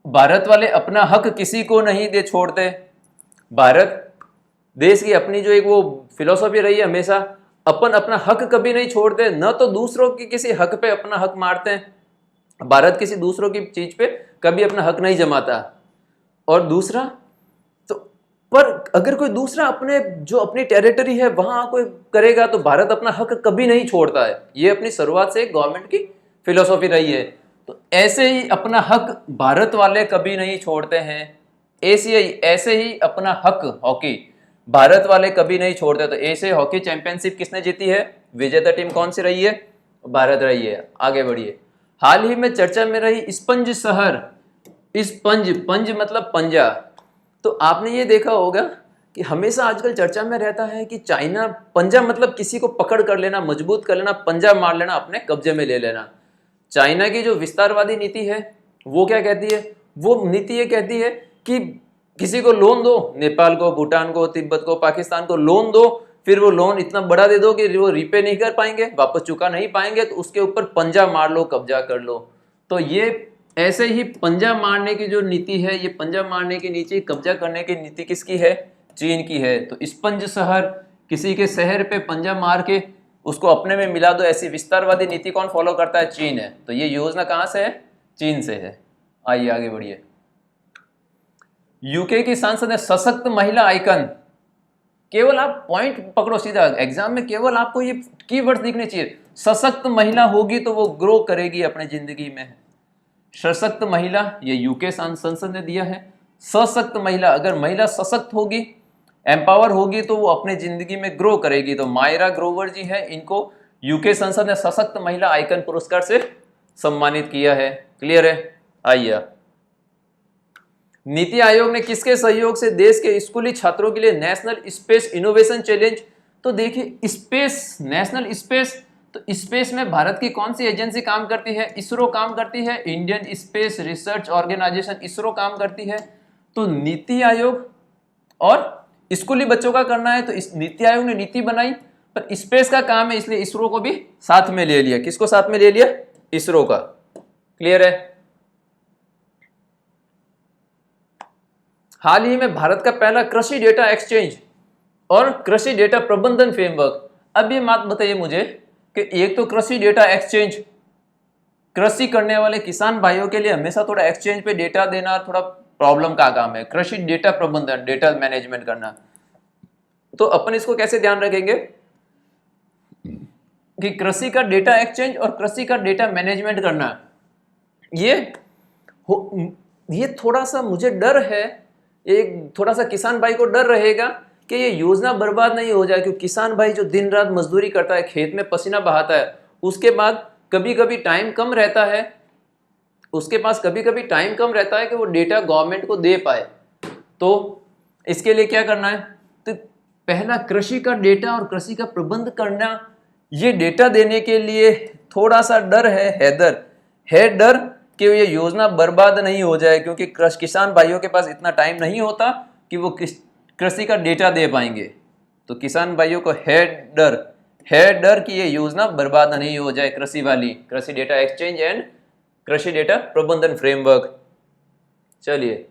भारत वाले अपना हक किसी को नहीं दे छोड़ते। भारत देश की अपनी जो एक वो फिलॉसफी रही है, हमेशा अपन अपना हक कभी नहीं छोड़ते, न तो दूसरों की किसी हक पे अपना हक मारते हैं। भारत किसी दूसरों की चीज पे कभी अपना हक नहीं जमाता। और दूसरा तो, पर अगर कोई दूसरा अपनी टेरिटरी है वहां कोई करेगा तो भारत अपना हक कभी नहीं छोड़ता है। ये अपनी शुरुआत से गवर्नमेंट की फिलॉसफी रही है। तो ऐसे ही अपना हक भारत वाले कभी नहीं छोड़ते हैं। एशियाई ऐसे ही अपना हक हॉकी भारत वाले कभी नहीं छोड़ते। तो एशियाई हॉकी चैंपियनशिप किसने जीती है? विजेता टीम कौन सी रही है? भारत रही है। आगे बढ़िए। हाल ही में चर्चा में रही स्पंज शहर, पंज मतलब पंजा। तो आपने ये देखा होगा कि हमेशा आजकल चर्चा में रहता है कि चाइना, पंजा मतलब किसी को पकड़ कर लेना, मजबूत कर लेना, पंजा मार लेना, अपने कब्जे में ले लेना। चाइना की जो विस्तारवादी नीति है वो क्या कहती है? वो नीति ये कहती है कि किसी को लोन दो, नेपाल को, भूटान को, तिब्बत को, पाकिस्तान को लोन दो, फिर वो लोन इतना बड़ा दे दो कि वो रीपे नहीं कर पाएंगे, वापस चुका नहीं पाएंगे, तो उसके ऊपर पंजा मार लो, कब्जा कर लो। तो ये ऐसे ही पंजा मारने की जो नीति है, ये पंजा मारने की नीति, कब्जा करने की नीति किसकी है? चीन की है। तो स्पंज शहर, किसी के शहर पे पंजा मार के उसको अपने में मिला दो, ऐसी विस्तारवादी नीति कौन फॉलो करता है? चीन है। तो ये योजना कहां से है? चीन से है। आइए आगे बढ़िए। यूके की सांसद है सशक्त महिला आइकन। केवल आप पॉइंट पकड़ो सीधा, एग्जाम में केवल आपको ये कीवर्ड्स दिखने चाहिए। सशक्त महिला होगी तो वो ग्रो करेगी अपने जिंदगी में। सशक्त महिला, ये यूके संसद ने दिया है। सशक्त महिला, अगर महिला सशक्त होगी, एम्पावर होगी तो वो अपने जिंदगी में ग्रो करेगी। तो मायरा ग्रोवर जी है, इनको यूके संसद ने सशक्त महिला आइकन पुरस्कार से सम्मानित किया है। क्लियर है? आइए, नीति आयोग ने किसके सहयोग से देश के स्कूली छात्रों के लिए नेशनल स्पेस इनोवेशन चैलेंज, तो देखिए स्पेस, नेशनल स्पेस, तो स्पेस में भारत की कौन सी एजेंसी काम करती है? इसरो काम करती है, Indian space research organisation ISRO काम करती है। तो नीति आयोग और स्कूली बच्चों का करना है, तो इस नीति आयोग ने नीति बनाई, पर स्पेस का काम है इसलिए इसरो को भी साथ में ले लिया। किसको साथ में ले लिया? इसरो का। क्लियर है? हाल ही में भारत का पहला कृषि डेटा एक्सचेंज और कृषि डेटा प्रबंधन फ्रेमवर्क। अब ये बात बताइए मुझे कि एक तो कृषि डेटा एक्सचेंज, कृषि करने वाले किसान भाइयों के लिए हमेशा थोड़ा एक्सचेंज पे डेटा देना थोड़ा प्रॉब्लम का काम है। कृषि डेटा प्रबंधन, डेटा मैनेजमेंट करना, तो अपन इसको कैसे ध्यान रखेंगे कि कृषि का डेटा एक्सचेंज और कृषि का डेटा मैनेजमेंट करना, ये थोड़ा सा मुझे डर है, एक थोड़ा सा किसान भाई को डर रहेगा कि ये योजना बर्बाद नहीं हो जाए, क्योंकि किसान भाई जो दिन रात मजदूरी करता है, खेत में पसीना बहाता है, उसके बाद कभी कभी टाइम कम रहता है, उसके पास कभी कभी टाइम कम रहता है कि वो डेटा गवर्नमेंट को दे पाए। तो इसके लिए क्या करना है? तो पहला कृषि का डेटा और कृषि का प्रबंध करना, ये डेटा देने के लिए थोड़ा सा डर है डर कि ये योजना बर्बाद नहीं हो जाए, क्योंकि किसान भाइयों के पास इतना टाइम नहीं होता कि वो कृषि का डेटा दे पाएंगे। तो किसान भाइयों को है डर कि ये योजना बर्बाद नहीं हो जाए, कृषि वाली, कृषि डेटा एक्सचेंज एंड कृषि डेटा प्रबंधन फ्रेमवर्क। चलिए,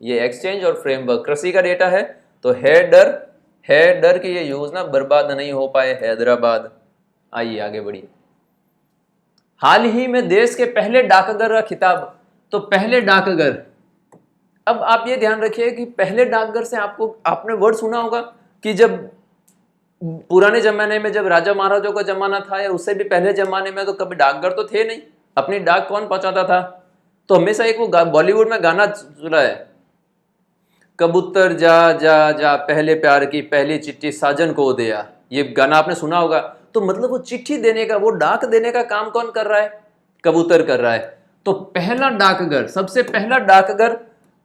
ये एक्सचेंज और फ्रेमवर्क कृषि का डेटा है, तो है डर कि ये योजना बर्बाद नहीं हो पाए, हैदराबाद। आइए आगे बढ़िए। हाल ही में देश के पहले डाकघर का खिताब, तो पहले डाकघर, अब आप ये ध्यान रखिए कि पहले डाकघर से आपने वर्ड सुना होगा कि जब पुराने जमाने में, जब राजा महाराजों का जमाना था या उससे भी पहले जमाने में, तो कभी डाकघर तो थे नहीं, अपनी डाक कौन पहुंचाता था? तो हमेशा एक वो बॉलीवुड में गाना सुना है, कबूतर जा जा जा पहले प्यार की पहली चिट्ठी साजन को दिया, ये गाना आपने सुना होगा। तो मतलब वो चिट्ठी देने का, वो डाक देने का काम कौन कर रहा है? कबूतर कर रहा है। तो पहला डाकघर, सबसे पहला डाकघर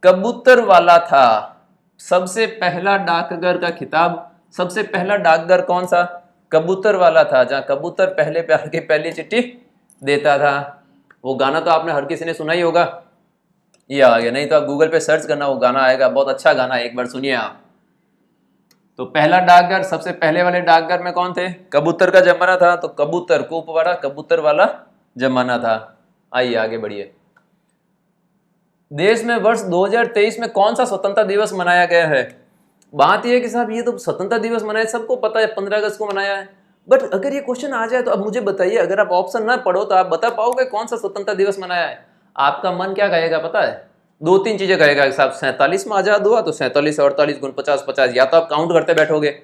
कबूतर वाला था। सबसे पहला डाकघर का खिताब, सबसे पहला डाकघर कौन सा? कबूतर वाला था, जहां कबूतर पहले प्यार की पहली चिट्ठी देता था। वो गाना तो आपने हर किसी ने सुना ही होगा, ये आ गया, नहीं तो आप गूगल पे सर्च करना, वो गाना आएगा, बहुत अच्छा गाना है, एक बार सुनिए आप। तो पहला डाकघर, सबसे पहले वाले डाकघर में कौन थे? कबूतर का जमाना था, तो कबूतर कोपवाड़ा, कबूतर वाला जमाना था। आइए आगे बढ़िए। देश में वर्ष 2023 में कौन सा स्वतंत्रता दिवस मनाया गया है? बात यह है कि साहब ये तो स्वतंत्रता दिवस मनाया, सबको पता है 15 अगस्त को मनाया है, बट अगर ये क्वेश्चन आ जाए तो अब मुझे बताइए, अगर आप ऑप्शन ना पढ़ो तो आप बता पाओगे कौन सा स्वतंत्रता दिवस मनाया है? आपका मन क्या कहेगा पता है? 2-3 चीजें कहेगा साहब, 47 में आजाद हुआ तो 47, 48 गुण 50, 50, या तो आप काउंट करते बैठोगे,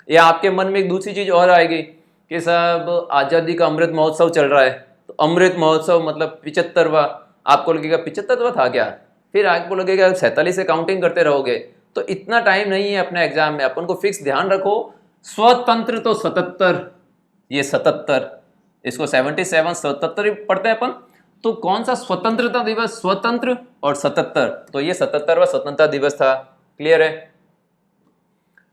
या आपके मन में एक दूसरी चीज और आएगी कि साहब आजादी का अमृत महोत्सव चल रहा है, तो अमृत महोत्सव मतलब 75वां, आपको लगेगा 75वां था क्या, फिर आपको लगेगा 47 से काउंटिंग करते रहोगे। तो इतना टाइम नहीं है अपने एग्जाम में, अपन को फिक्स ध्यान रखो, स्वतंत्र तो 77, ये 77, इसको 77 77 पढ़ते हैं अपन, तो कौन सा स्वतंत्रता दिवस? स्वतंत्र और 77, तो ये 77वां स्वतंत्रता दिवस था। क्लियर है?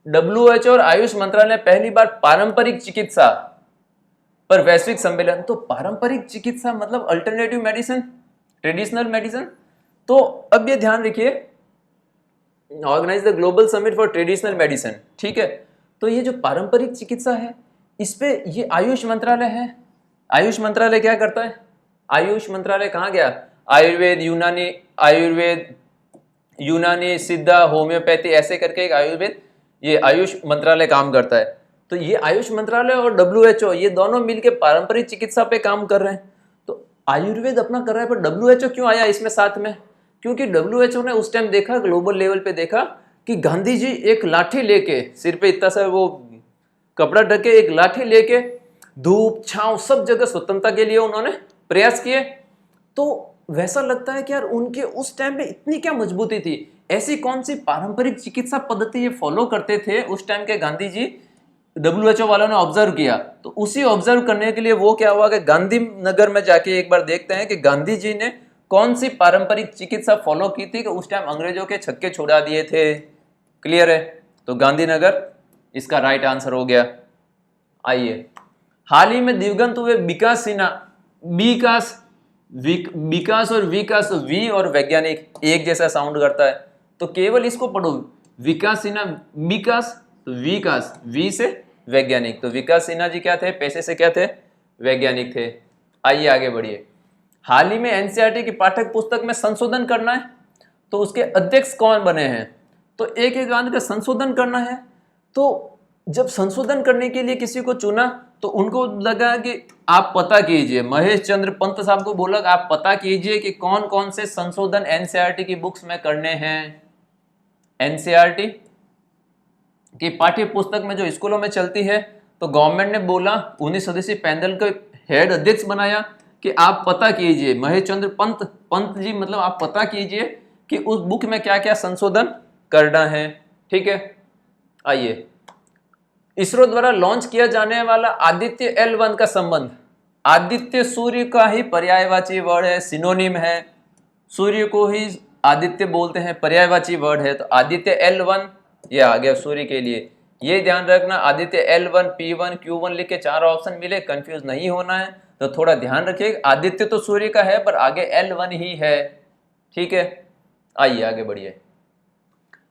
WHO और आयुष मंत्रालय पहली बार पारंपरिक चिकित्सा पर वैश्विक सम्मेलन, तो पारंपरिक चिकित्सा मतलब अल्टरनेटिव मेडिसिन, ट्रेडिशनल मेडिसिन, तो अब ये ध्यान रखिए, organise the global summit for traditional medicine, ठीक है। तो ये जो पारंपरिक चिकित्सा है, इस पे ये आयुष मंत्रालय है। आयुष मंत्रालय क्या करता है? आयुष मंत्रालय कहाँ गया? आयुर्वेद, यूनानी, सिद्धा, होम्योपैथी, ऐसे करके एक आयुर्वेद, ये आयुष मंत्रालय काम करता है। तो ये आयुष मंत्रालय और WHO ये दोनों मिलकर पारंपरिक चिकित्सा पे काम कर रहे हैं। तो आयुर्वेद अपना कर रहा है, पर WHO क्यों आया इसमें साथ में? क्योंकि WHO ने उस टाइम देखा, ग्लोबल लेवल पे देखा कि गांधी जी एक लाठी लेके, सिर पे इतना सा वो कपड़ा ढके, एक लाठी लेके धूप छांव सब जगह स्वतंत्रता के लिए उन्होंने प्रयास किए। तो वैसा लगता है कि यार उनके उस टाइम पे इतनी क्या मजबूती थी, ऐसी कौन सी पारंपरिक चिकित्सा पद्धति ये फॉलो करते थे उस टाइम के गांधी जी, WHO वालों ने ऑब्जर्व किया। तो उसी ऑब्जर्व करने के लिए वो क्या हुआ कि गांधीनगर में जाके एक बार देखते हैं कि गांधी जी ने कौन सी पारंपरिक चिकित्सा फॉलो की थी कि उस टाइम अंग्रेजों के छक्के छुड़ा दिए थे। क्लियर है? तो गांधीनगर इसका राइट आंसर हो गया। आइए, हाल ही में दिवंगत हुए विकास सिन्हा, विकास और विकास, वी और वैज्ञानिक एक जैसा साउंड करता है, तो केवल इसको पढ़ो, विकास सिन्हा, विकास, विकास, वी से वैज्ञानिक। तो विकास सिन्हा जी क्या थे? पेशे से क्या थे? वैज्ञानिक थे। आइए आगे बढ़िए। हाल ही में एनसीईआरटी की पाठक पुस्तक में संशोधन करना है, तो उसके अध्यक्ष कौन बने हैं? तो एक बात का संशोधन करना है, तो जब संशोधन करने के लिए किसी को चुना तो उनको लगा कि आप पता कीजिए, महेश चंद्र पंत साहब को बोला आप पता कीजिए कि कौन कौन से संशोधन एनसीईआरटी की बुक्स में करने हैं। एनसीईआरटी की पाठ्य पुस्तक में जो स्कूलों में चलती है, तो गवर्नमेंट ने बोला 19 सदस्यीय पैनल को हेड अध्यक्ष बनाया कि आप पता कीजिए, महेश चंद्र पंत जी, मतलब आप पता कीजिए कि उस बुक में क्या क्या संशोधन करना है। ठीक है, आइए, इसरो द्वारा लॉन्च किया जाने वाला आदित्य L1 का संबंध, आदित्य सूर्य का ही पर्यायवाची वर्ड है, सिनोनिम है, सूर्य को ही आदित्य बोलते हैं, पर्यायवाची वर्ड है, तो आदित्य L1 ये आ गया सूर्य के लिए। ये ध्यान रखना, आदित्य L1, P1, Q1 लिख के 4 ऑप्शन मिले, कंफ्यूज नहीं होना है, तो थोड़ा ध्यान रखिए, आदित्य तो सूर्य का है पर आगे L1 ही है। ठीक है, आइए आगे बढ़िए।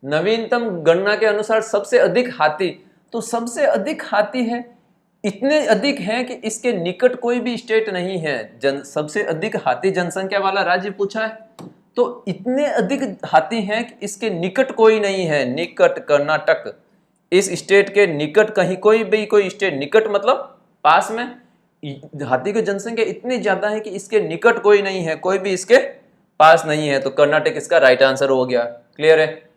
नवीनतम गणना के अनुसार सबसे अधिक हाथी, तो सबसे अधिक हाथी है, इतने अधिक हैं कि इसके निकट कोई भी स्टेट नहीं है। सबसे अधिक हाथी जनसंख्या वाला राज्य पूछा है, तो इतने अधिक हाथी हैं कि इसके निकट कोई नहीं है। निकट कर्नाटक, इस स्टेट के निकट कहीं कोई स्टेट, निकट मतलब पास में, हाथी की जनसंख्या इतनी ज्यादा है कि इसके निकट कोई नहीं है, कोई भी इसके पास नहीं है, तो कर्नाटक इसका राइट आंसर हो गया। क्लियर है?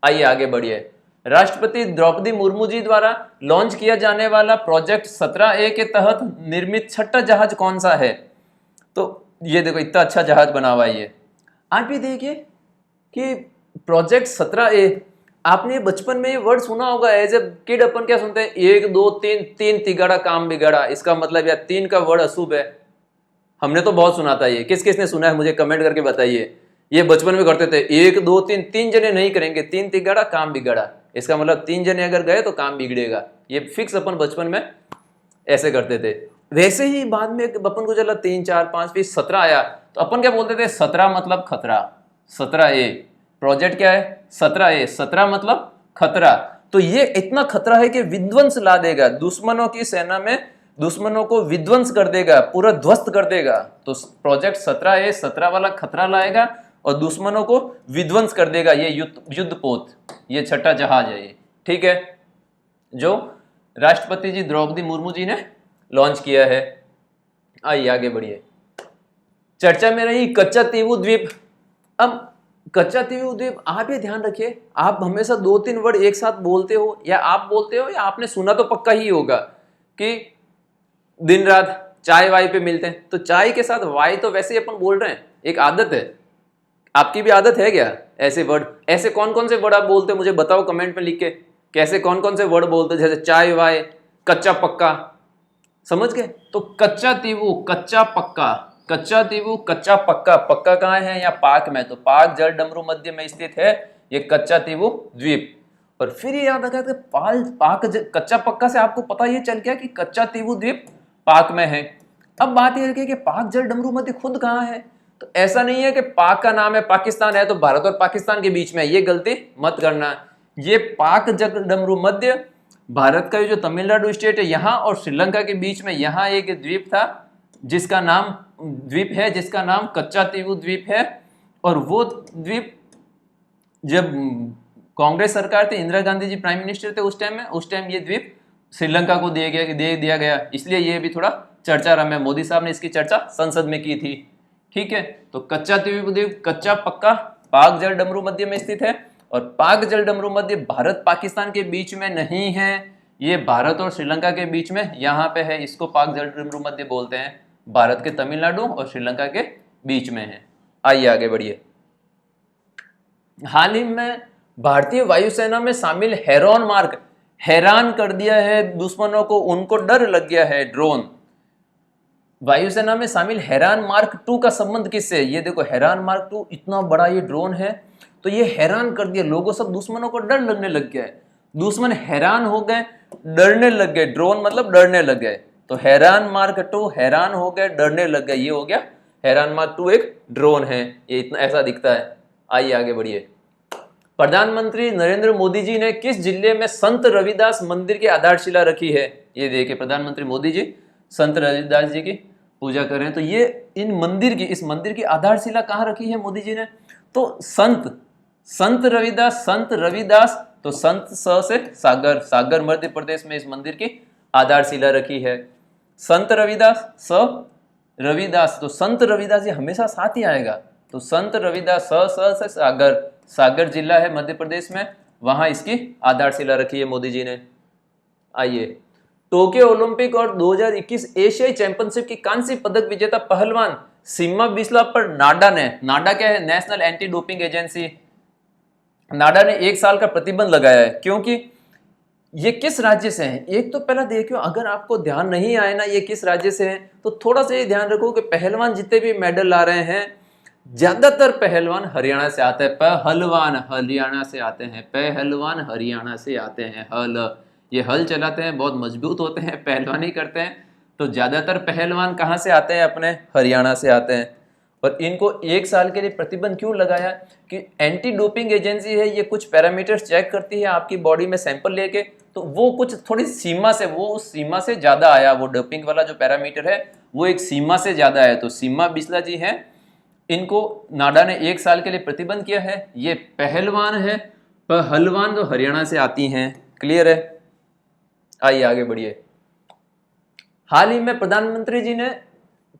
आइए आगे बढ़िए। राष्ट्रपति द्रौपदी मुर्मू जी द्वारा लॉन्च किया जाने वाला प्रोजेक्ट 17A के तहत निर्मित छठा जहाज कौन सा है? तो ये देखो, इतना अच्छा जहाज बना हुआ है ये। आप भी देखिए कि प्रोजेक्ट 17A, आपने बचपन में ये वर्ड सुना होगा, एज ए किड अपन क्या सुनते हैं, 1 2 3, 3 तिगाड़ा काम बिगाड़ा, इसका मतलब या 3 का वर्ड अशुभ है। हमने तो बहुत सुना था ये, किस किस ने सुना है मुझे कमेंट करके बताइए। ये बचपन में करते थे, 1 2 3, 3 जने नहीं करेंगे, 3 तिगाड़ा काम बिगाड़ा, इसका मतलब 3 जने अगर गए तो काम बिगड़ेगा। ये फिक्स अपन बचपन में ऐसे करते थे। वैसे ही बाद में अपन को चला 3 4 5 फिर 17 आया, तो अपन क्या बोलते थे, 17 मतलब खतरा, 17A प्रोजेक्ट क्या है, 17A, 17 मतलब खतरा। तो ये इतना खतरा है कि विध्वंस ला देगा, दुश्मनों की सेना में दुश्मनों को विध्वंस कर देगा, पूरा ध्वस्त कर देगा। तो प्रोजेक्ट 17A 17 वाला खतरा लाएगा और दुश्मनों को विध्वंस कर देगा। ये युद्धपोत, ये छठा जहाज है ये। ठीक है, जो राष्ट्रपति जी द्रौपदी मुर्मू जी ने लॉन्च किया है। आइए आगे बढ़िए। चर्चा में रही कच्चा तीवु द्वीप। अब कच्चा तीवु द्वीप, आप ये ध्यान रखिए, आप हमेशा 2-3 वर्ड एक साथ बोलते हो, या आप बोलते हो या आपने सुना तो पक्का ही होगा कि दिन रात चाय वाय पे मिलते हैं, तो चाय के साथ वाई तो वैसे ही अपन बोल रहे हैं, एक आदत है। आपकी भी आदत है क्या ऐसे वर्ड? ऐसे कौन कौन से वर्ड आप बोलते हो मुझे बताओ कमेंट में लिख के, कैसे कौन कौन से वर्ड बोलते हो, जैसे चाय वाय, कच्चा पक्का, समझ गए? तो कच्चा तीवु, कच्चा पक्का, कच्चा तीवु, कच्चा पक्का, पक्का कहाँ है? या पाक में, तो पाक जल डमरू मध्य में स्थित है ये कच्चा तीवु द्वीप। और फिर ये याद रखा कि कच्चा पक्का से आपको पता ये चल गया कि कच्चा तीवु द्वीप पाक में है। अब बात यह रखिए कि पाक जल डमरू मध्य खुद कहाँ है, तो ऐसा नहीं है कि पाक का नाम है पाकिस्तान है तो भारत और पाकिस्तान के बीच में, ये गलती मत करना। ये पाक जल डमरू मध्य भारत का जो तमिलनाडु स्टेट है यहाँ और श्रीलंका के बीच में यहाँ एक द्वीप था जिसका नाम कच्चा तीवु द्वीप है। और वो द्वीप जब कांग्रेस सरकार थी, इंदिरा गांधी जी प्राइम मिनिस्टर थे उस टाइम ये द्वीप श्रीलंका को दे दिया गया, इसलिए ये भी थोड़ा चर्चा रहा है। मोदी साहब ने इसकी चर्चा संसद में की थी। ठीक है, तो कच्चा तीवु द्वीप, कच्चा पक्का, पाक जल डमरू मध्य में स्थित है। और पाक जल डमरू मध्य भारत पाकिस्तान के बीच में नहीं है, ये भारत और श्रीलंका के बीच में यहाँ पे है, इसको पाक जल डमरू मध्य बोलते हैं, भारत के तमिलनाडु और श्रीलंका के बीच में है। आइए आगे बढ़िए। हाल ही में भारतीय वायुसेना में शामिल हेरॉन मार्क हैरान कर दिया है दुश्मनों को, उनको डर लग गया है ड्रोन। वायुसेना में शामिल हैरान मार्क 2 का संबंध किससे है? ये देखो हैरान मार्क 2 इतना बड़ा ये ड्रोन है, तो ये हैरान कर दिया लोगों, सब दुश्मनों को डर लगने लग गया है, दुश्मन हैरान हो गए, डरने लग गए, ड्रोन मतलब डरने लग गए। तो हैरान मार्क 2 हैरान हो गए, डरने लग गए, ये हो गया हैरान मार्क 2 एक ड्रोन है, ये इतना ऐसा दिखता है। आइए आगे बढ़िए। प्रधानमंत्री नरेंद्र मोदी जी ने किस जिले में संत रविदास मंदिर की आधारशिला रखी है? ये देखिए प्रधानमंत्री मोदी जी संत रविदास जी की पूजा कर रहे हैं, तो ये इस मंदिर की आधारशिला कहाँ रखी है मोदी जी ने? तो संत रविदास, तो संत स से सागर मध्य प्रदेश में इस मंदिर की आधारशिला रखी है। संत रविदास स रविदास, तो संत रविदास ये हमेशा साथ ही आएगा, तो संत रविदास स से सागर जिला है मध्य प्रदेश में, वहां इसकी आधारशिला रखी है मोदी जी ने। आइए, टोक्यो ओलंपिक और 2021 एशियाई चैंपियनशिप की कांस्य पदक विजेता पहलवान सीमा बिस्ला पर नाडा क्या है? नेशनल एंटी डोपिंग एजेंसी, नाडा ने 1 साल का प्रतिबंध लगाया है, क्योंकि ये किस राज्य से हैं? एक तो पहला देखियो, अगर आपको ध्यान नहीं आए ना ये किस राज्य से हैं, तो थोड़ा सा ये ध्यान रखो कि पहलवान जितने भी मेडल ला रहे हैं ज्यादातर पहलवान हरियाणा से आते हैं, पहलवान हरियाणा से आते हैं, पहलवान हरियाणा से आते हैं। ये हल चलाते हैं, बहुत मजबूत होते हैं, पहलवानी करते हैं, तो ज्यादातर पहलवान कहाँ से आते हैं? अपने हरियाणा से आते हैं। और इनको 1 साल के लिए प्रतिबंध क्यों लगाया? कि एंटी डोपिंग एजेंसी है, ये कुछ पैरामीटर्स चेक करती है आपकी बॉडी में सैंपल लेके, तो वो कुछ थोड़ी सीमा से, वो उस सीमा से ज्यादा आया, वो डोपिंग वाला जो पैरामीटर है वो एक सीमा से ज्यादा है। तो सीमा बिस्ला जी हैं, इनको नाडा ने 1 साल के लिए प्रतिबंध किया है। ये पहलवान है, पहलवान जो हरियाणा से आती हैं। क्लियर है? आइए आगे बढ़िए। हाल ही में प्रधानमंत्री जी ने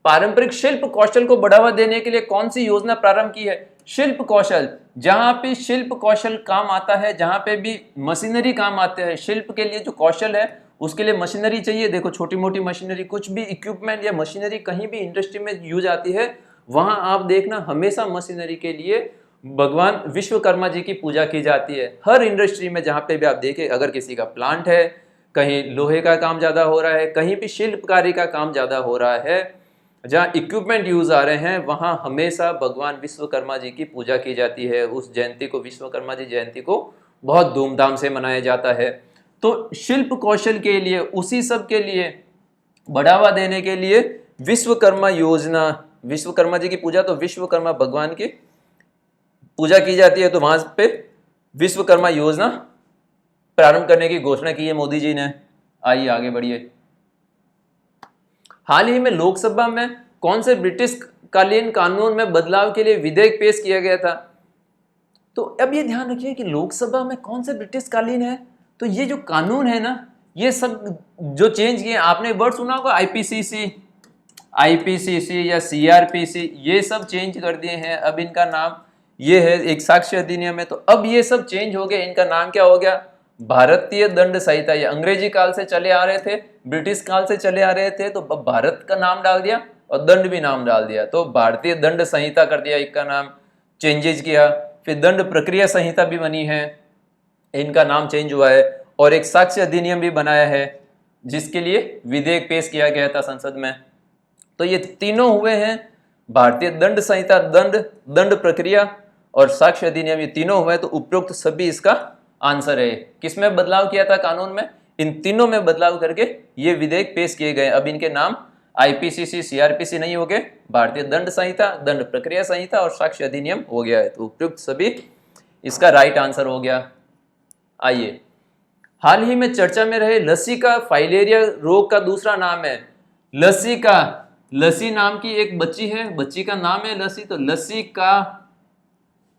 पारंपरिक शिल्प कौशल को बढ़ावा देने के लिए कौन सी योजना प्रारंभ की है? शिल्प कौशल, जहां पे शिल्प कौशल काम आता है, जहां पे भी मशीनरी काम आते हैं, शिल्प के लिए जो कौशल है उसके लिए मशीनरी चाहिए। देखो छोटी मोटी मशीनरी, कुछ भी इक्विपमेंट या मशीनरी कहीं भी इंडस्ट्री में यूज आती है, वहां आप देखना हमेशा मशीनरी के लिए भगवान विश्वकर्मा जी की पूजा की जाती है। हर इंडस्ट्री में जहाँ पे भी आप देखें, अगर किसी का प्लांट है, कहीं लोहे का काम ज़्यादा हो रहा है, कहीं भी शिल्पकारी का काम ज़्यादा हो रहा है, जहाँ इक्विपमेंट यूज आ रहे हैं, वहाँ हमेशा भगवान विश्वकर्मा जी की पूजा की जाती है। उस जयंती को, विश्वकर्मा जी जयंती को बहुत धूमधाम से मनाया जाता है। तो शिल्प कौशल के लिए, उसी सब के लिए बढ़ावा देने के लिए विश्वकर्मा योजना, विश्वकर्मा जी की पूजा, तो विश्वकर्मा भगवान की पूजा की जाती है, तो वहां पे विश्वकर्मा योजना प्रारंभ करने की घोषणा की है मोदी जी ने। आइए आगे बढ़िए। हाल ही में लोकसभा में कौन से ब्रिटिश कालीन कानून में बदलाव के लिए विधेयक पेश किया गया था? तो अब ये ध्यान रखिए कि लोकसभा में कौन से ब्रिटिश कालीन है, तो ये जो कानून है ना, ये सब जो चेंज किए, आपने वर्ड सुना होगा आईपीसीसी या सीआरपीसी, ये सब चेंज कर दिए हैं। अब इनका नाम ये है, एक साक्ष्य अधिनियम है, तो अब ये सब चेंज हो गए, इनका नाम क्या हो गया? भारतीय दंड संहिता। ये अंग्रेजी काल से चले आ रहे थे, ब्रिटिश काल से चले आ रहे थे, तो अब भारत का नाम डाल दिया और दंड भी नाम डाल दिया, तो भारतीय दंड संहिता कर दिया, इनका नाम चेंजेज किया। फिर दंड प्रक्रिया संहिता भी बनी है, इनका नाम चेंज हुआ है, और एक साक्ष्य अधिनियम भी बनाया है जिसके लिए विधेयक पेश किया गया था संसद में। तो ये तीनों हुए हैं, भारतीय दंड संहिता, दंड प्रक्रिया और साक्ष्य अधिनियम, ये तीनों हुए, तो उपरोक्त सभी इसका आंसर है। किसमें बदलाव किया था कानून में? इन तीनों में बदलाव करके ये विधेयक पेश किए गए। अब इनके नाम आईपीसीसी, सीआरपीसी नहीं हो गए, भारतीय दंड संहिता, दंड प्रक्रिया संहिता और साक्ष्य अधिनियम हो गया है, तो उपयुक्त सभी इसका राइट आंसर हो गया। आइए, हाल ही में चर्चा में रहे लसिका फाइलेरिया रोग का दूसरा नाम है। लसी नाम की एक बच्ची है, बच्ची का नाम है लसी, तो लसी का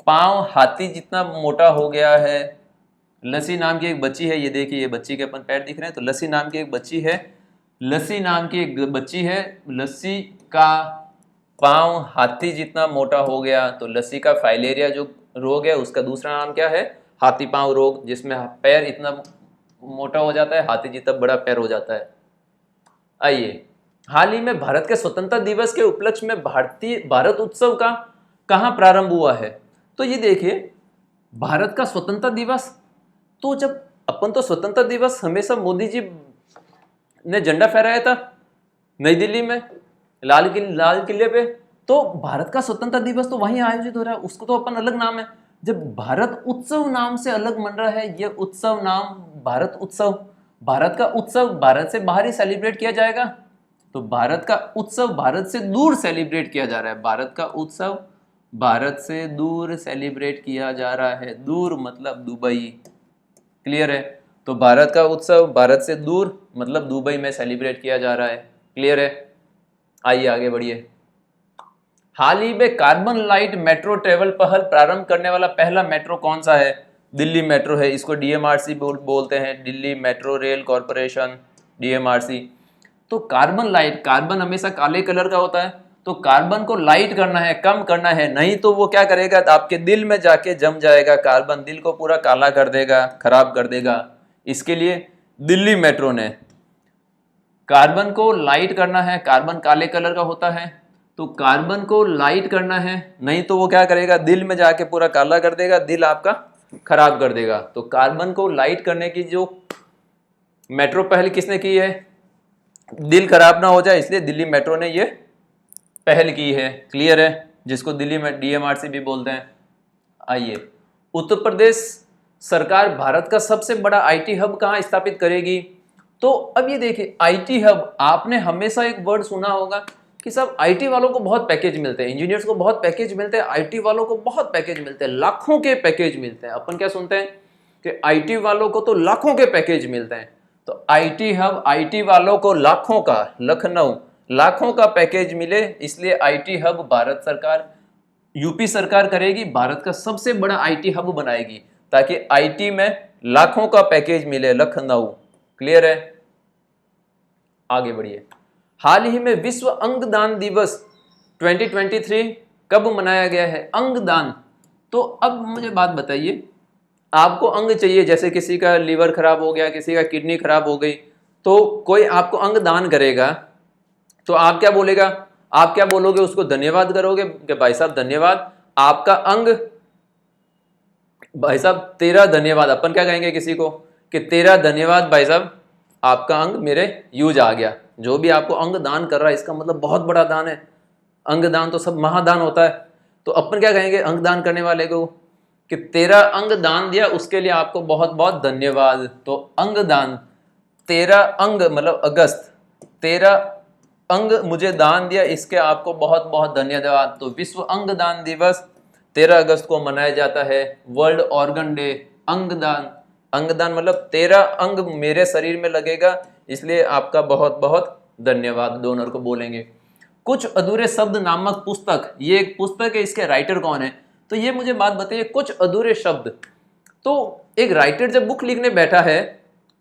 पांव हाथी जितना मोटा हो गया है। लसी नाम की एक बच्ची है, ये देखिए, ये बच्ची के अपन पैर दिख रहे हैं, तो लसी नाम की एक बच्ची है, लसी नाम की एक बच्ची है, लसी का पांव हाथी जितना मोटा हो गया, तो लसी का फाइलेरिया जो रोग है उसका दूसरा नाम क्या है? हाथी पांव रोग, जिसमें पैर इतना मोटा हो जाता है, हाथी जितना बड़ा पैर हो जाता है। आइए, हाल ही में भारत के स्वतंत्रता दिवस के उपलक्ष्य में भारत उत्सव का कहाँ प्रारंभ हुआ है? तो ये देखिए, भारत का स्वतंत्रता दिवस, तो जब अपन तो स्वतंत्रता दिवस हमेशा मोदी जी ने झंडा फहराया था नई दिल्ली में, लाल किले पे, तो भारत का स्वतंत्रता दिवस तो वहीं आयोजित हो रहा है, उसको तो अपन अलग नाम है। जब भारत उत्सव नाम से अलग मन रहा है, यह उत्सव नाम भारत उत्सव, भारत का उत्सव भारत से बाहर ही सेलिब्रेट किया जाएगा, तो भारत का उत्सव भारत से दूर सेलिब्रेट किया जा रहा है, भारत का उत्सव भारत से दूर सेलिब्रेट किया जा रहा है, दूर मतलब दुबई, क्लियर है। तो भारत का उत्सव भारत से दूर मतलब दुबई में सेलिब्रेट किया जा रहा है, क्लियर है। आइए आगे बढ़िए। हाल ही में कार्बन लाइट मेट्रो ट्रेवल पहल प्रारंभ करने वाला पहला मेट्रो कौन सा है? दिल्ली मेट्रो है, इसको डीएमआरसी बोलते हैं, Delhi metro rail corporation, DMRC. तो कार्बन लाइट, कार्बन हमेशा काले कलर का होता है, तो कार्बन को लाइट करना है, कम करना है, नहीं तो वो क्या करेगा, तो आपके दिल में जाके जम जाएगा, कार्बन दिल को पूरा काला कर देगा, खराब कर देगा। इसके लिए दिल्ली मेट्रो ने कार्बन को लाइट करना है, कार्बन काले कलर का होता है, तो कार्बन को लाइट करना है, नहीं तो वो क्या करेगा, दिल में जाके पूरा काला कर देगा, दिल आपका खराब कर देगा। तो कार्बन को लाइट करने की जो मेट्रो पहल किसने की है, दिल खराब ना हो जाए इसलिए दिल्ली मेट्रो ने ये पहल की है, क्लियर है, जिसको दिल्ली में डीएमआरसी भी बोलते हैं। आइए, उत्तर प्रदेश सरकार भारत का सबसे बड़ा आईटी हब कहाँ स्थापित करेगी? तो अब ये देखिए, आईटी हब, आपने हमेशा एक वर्ड सुना होगा कि सब आईटी वालों को बहुत पैकेज मिलते हैं, इंजीनियर्स को बहुत पैकेज मिलते हैं, आईटी वालों को बहुत पैकेज मिलते हैं, लाखों के पैकेज मिलते हैं। अपन क्या सुनते हैं कि आईटी वालों को तो लाखों के पैकेज मिलते हैं, तो आईटी हब आईटी वालों को लाखों का, लखनऊ लाखों का पैकेज मिले, इसलिए आईटी हब भारत सरकार, यूपी सरकार करेगी, भारत का सबसे बड़ा आईटी हब बनाएगी, ताकि आईटी में लाखों का पैकेज मिले, लखनऊ, क्लियर है। आगे बढ़िए। हाल ही में विश्व अंगदान दिवस 2023 कब मनाया गया है? अंगदान, तो अब मुझे बात बताइए, आपको अंग चाहिए, जैसे किसी का लीवर खराब हो गया, किसी का किडनी खराब हो गई, तो कोई आपको अंग दान करेगा, तो आप क्या बोलेगा, आप क्या बोलोगे, उसको धन्यवाद करोगे कि भाई साहब धन्यवाद, आपका अंग, भाई साहब तेरा धन्यवाद, अपन क्या कहेंगे किसी को कि तेरा धन्यवाद भाई साहब, आपका अंग मेरे यूज आ गया। जो भी आपको अंग दान कर रहा है इसका मतलब बहुत बड़ा दान है, अंग दान तो सब महादान होता है, तो अपन क्या कहेंगे अंग दान करने वाले को कि तेरा अंग दान दिया उसके लिए आपको बहुत बहुत धन्यवाद। तो अंग दान, तेरा अंग मतलब अगस्त, तेरा अंग मुझे दान दिया इसके आपको बहुत बहुत धन्यवाद। तो विश्व अंग दान दिवस 13 अगस्त को मनाया जाता है, वर्ल्ड ऑर्गन डे, अंगदान, अंगदान मतलब तेरा अंग मेरे शरीर में लगेगा इसलिए आपका बहुत बहुत धन्यवाद, डोनर को बोलेंगे। कुछ अधूरे शब्द नामक पुस्तक, ये एक पुस्तक है, इसके राइटर कौन है? तो ये मुझे बात बताइए, कुछ अधूरे शब्द, तो एक राइटर जब बुक लिखने बैठा है,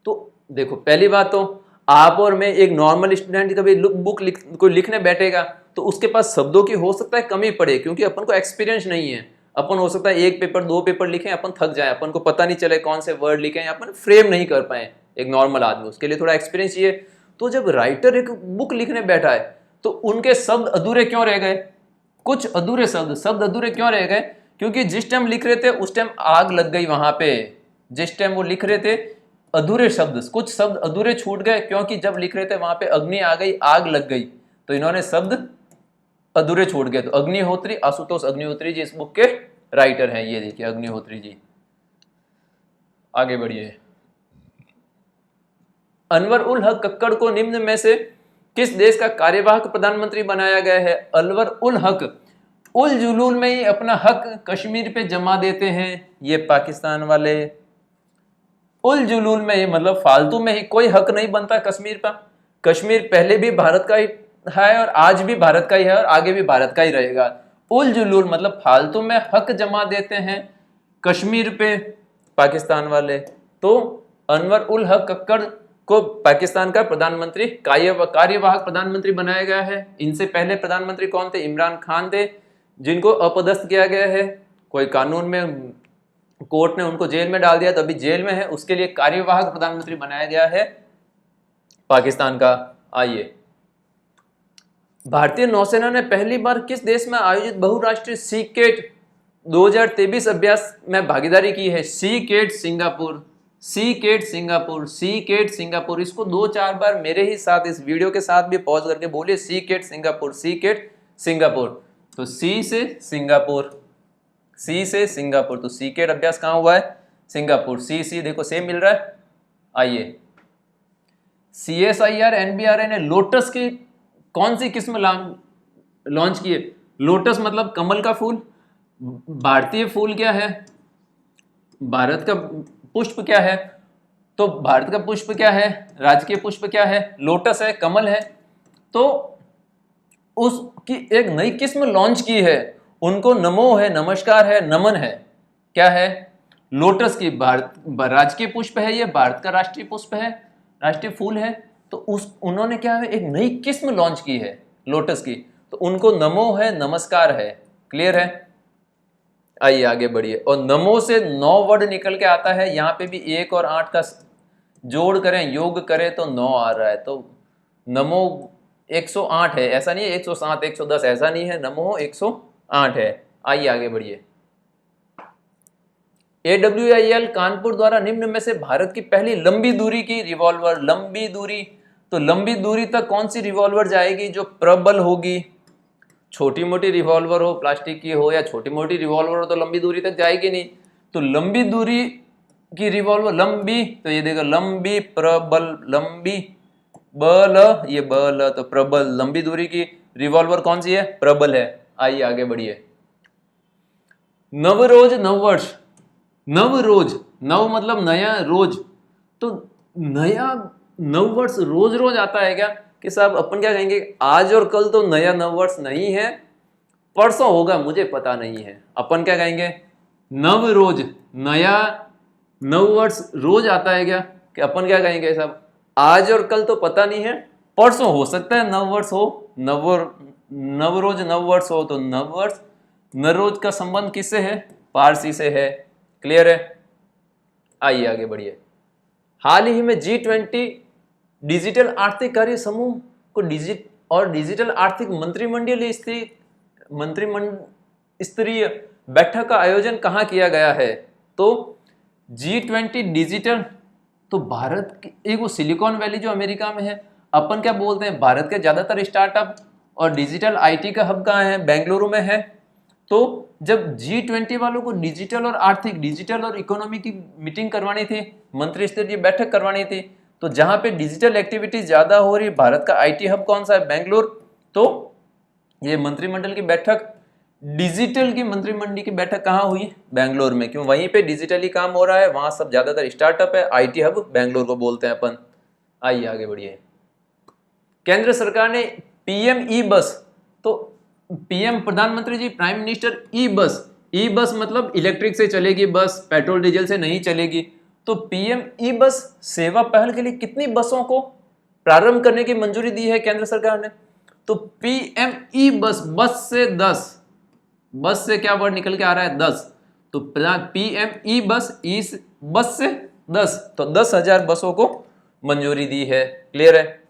तो देखो पहली बात तो आप और मैं एक नॉर्मल स्टूडेंट कभी बुक कोई लिखने बैठेगा तो उसके पास शब्दों की हो सकता है कमी पड़े, क्योंकि अपन को एक्सपीरियंस नहीं है, अपन हो सकता है एक पेपर दो पेपर लिखें, अपन थक जाए, अपन को पता नहीं चले कौन से वर्ड लिखें, अपन फ्रेम नहीं कर पाए, एक नॉर्मल आदमी, उसके लिए थोड़ा एक्सपीरियंस चाहिए। तो जब राइटर एक बुक लिखने बैठा है तो उनके शब्द अधूरे क्यों रह गए? कुछ अधूरे शब्द अधूरे क्यों रह गए? क्योंकि जिस टाइम लिख रहे थे उस टाइम आग लग गई वहां पे, जिस टाइम वो लिख रहे थे अधूरे शब्द, कुछ शब्द अधूरे छूट गए, क्योंकि जब लिख रहे थे वहां पे अग्नि आ गई, आग लग गई, तो इन्होंने शब्द अधूरे छूट गए। तो अग्निहोत्री, आशुतोष अग्निहोत्री जी इस बुक के राइटर हैं, ये देखिए अग्निहोत्री जी। आगे बढ़िए। अनवर उल हक कक्कड़ को निम्न में से किस देश का कार्यवाहक प्रधानमंत्री बनाया गया है? अनवर उल हक उल जुलूल में ही अपना हक कश्मीर पे जमा देते हैं ये पाकिस्तान वाले, उल जुलूल में ही मतलब फालतू में ही, कोई हक नहीं बनता कश्मीर का, कश्मीर पहले भी भारत का ही है और आज भी भारत का ही है और आगे भी भारत का ही रहेगा। उल जुलूल मतलब फालतू में हक जमा देते हैं कश्मीर पे पाकिस्तान वाले। तो अनवर उल हक कक्कड़ को पाकिस्तान का प्रधानमंत्री, कार्यवाहक प्रधानमंत्री बनाया गया है। इनसे पहले प्रधानमंत्री कौन थे? इमरान खान थे, जिनको अपदस्थ किया गया है, कोई कानून में कोर्ट ने उनको जेल में डाल दिया तो अभी जेल में है, उसके लिए कार्यवाहक प्रधानमंत्री बनाया गया है पाकिस्तान का। आइए, भारतीय नौसेना ने पहली बार किस देश में आयोजित बहुराष्ट्रीय सी कैट 2023 अभ्यास में भागीदारी की है सी केट सिंगापुर, सी केट सिंगापुर, सी केट सिंगापुर। इसको 2-4 बार मेरे ही साथ इस वीडियो के साथ भी पॉज करके बोलिए, सी केट सिंगापुर, सी केट सिंगापुर। तो सी से सिंगापुर, सी से सिंगापुर, तो सी केट अभ्यास कहाँ हुआ है? सिंगापुर। सी सी देखो सेम मिल रहा है। आइए, CSIR NBRA ने लोटस की कौन सी किस्म लॉन्च की है? लोटस मतलब कमल का फूल। भारतीय फूल क्या है? भारत का पुष्प क्या है? तो भारत का पुष्प क्या है? राजकीय पुष्प क्या है? लोटस है, कमल है। तो उसकी एक नई किस्म लॉन्च की है, उनको नमो है, नमस्कार है, नमन है। क्या है? लोटस की भारत राजकीय पुष्प है, ये भारत का राष्ट्रीय पुष्प है, राष्ट्रीय फूल है। तो उन्होंने क्या है, एक नई किस्म लॉन्च की है लोटस की, तो उनको नमो है, नमस्कार है। क्लियर है? आइए आगे बढ़िए। और नमो से 9 वर्ड निकल के आता है, यहाँ पे भी 1 और 8 का जोड़ करें, योग करें तो 9 आ रहा है। तो नमो 108 है, ऐसा नहीं है 107 110, ऐसा नहीं है, नमो 108 है। आइए आगे बढ़िए। AWIL कानपुर द्वारा निम्न में से भारत की पहली लंबी दूरी की रिवॉल्वर, लंबी दूरी, तो लंबी दूरी तक कौन सी रिवॉल्वर जाएगी? जो प्रबल होगी। छोटी मोटी रिवॉल्वर हो, प्लास्टिक की हो या छोटी मोटी रिवॉल्वर हो, तो लंबी दूरी तक जाएगी नहीं। तो लंबी दूरी की रिवॉल्वर, लंबी, तो ये देखो लंबी, प्रबल, लंबी, बल, ये बल, तो प्रबल, लंबी दूरी की रिवॉल्वर कौन सी है? प्रबल है। आइए आगे बढ़िए। नवरोज, नववर्ष, नवरोज, नव मतलब नया, रोज, तो नया नववर्ष रोज रोज आता है क्या? कि साहब अपन क्या कहेंगे, आज और कल तो नया नववर्ष नहीं है, परसों होगा, मुझे पता नहीं है। अपन क्या कहेंगे? नवरोज, नया नववर्ष रोज आता है क्या? कि अपन क्या कहेंगे साहब, आज और कल तो पता नहीं है, परसों हो सकता है नववर्ष हो, नवरोज नववर्ष हो। तो नववर्ष, नवरोज का संबंध किससे है? पारसी से है। क्लियर है? आइए आगे बढ़िए। हाल ही में G20 डिजिटल आर्थिक कार्य समूह को डिजिटल आर्थिक स्तरीय बैठक का आयोजन कहाँ किया गया है? तो G20 डिजिटल, तो भारत की एक वो सिलिकॉन वैली जो अमेरिका में है, अपन क्या बोलते हैं, भारत के ज्यादातर स्टार्टअप और डिजिटल IT का हब कहाँ है? बेंगलुरु में है। तो जब G20 वालों को डिजिटल और इकोनॉमी की मीटिंग करवानी थी, मंत्री स्तरीय बैठक करवानी थी, तो जहां पे डिजिटल एक्टिविटीज ज्यादा हो रही, भारत का IT हब कौन सा है? बेंगलुरु। तो ये मंत्रिमंडल की बैठक, डिजिटल की मंत्रिमंडल की बैठक कहाँ हुई? बेंगलुरु में। क्यों? वहीं पे डिजिटली काम हो रहा है, वहां सब ज्यादातर स्टार्टअप है, IT हब बेंगलुरु को बोलते हैं अपन। आइए आगे बढ़िए। केंद्र सरकार ने PM ई बस, तो PM प्रधानमंत्री जी, प्राइम मिनिस्टर ई बस मतलब इलेक्ट्रिक से चलेगी बस, पेट्रोल डीजल से नहीं चलेगी। तो PM ई बस सेवा पहल के लिए कितनी बसों को प्रारंभ करने की मंजूरी दी है केंद्र सरकार ने? तो PM ई बस, बस से 10, बस से क्या वर्ड निकल के आ रहा है? 10। तो PM ई बस से 10, तो 10,000 बसों को मंजूरी दी है। क्लियर है?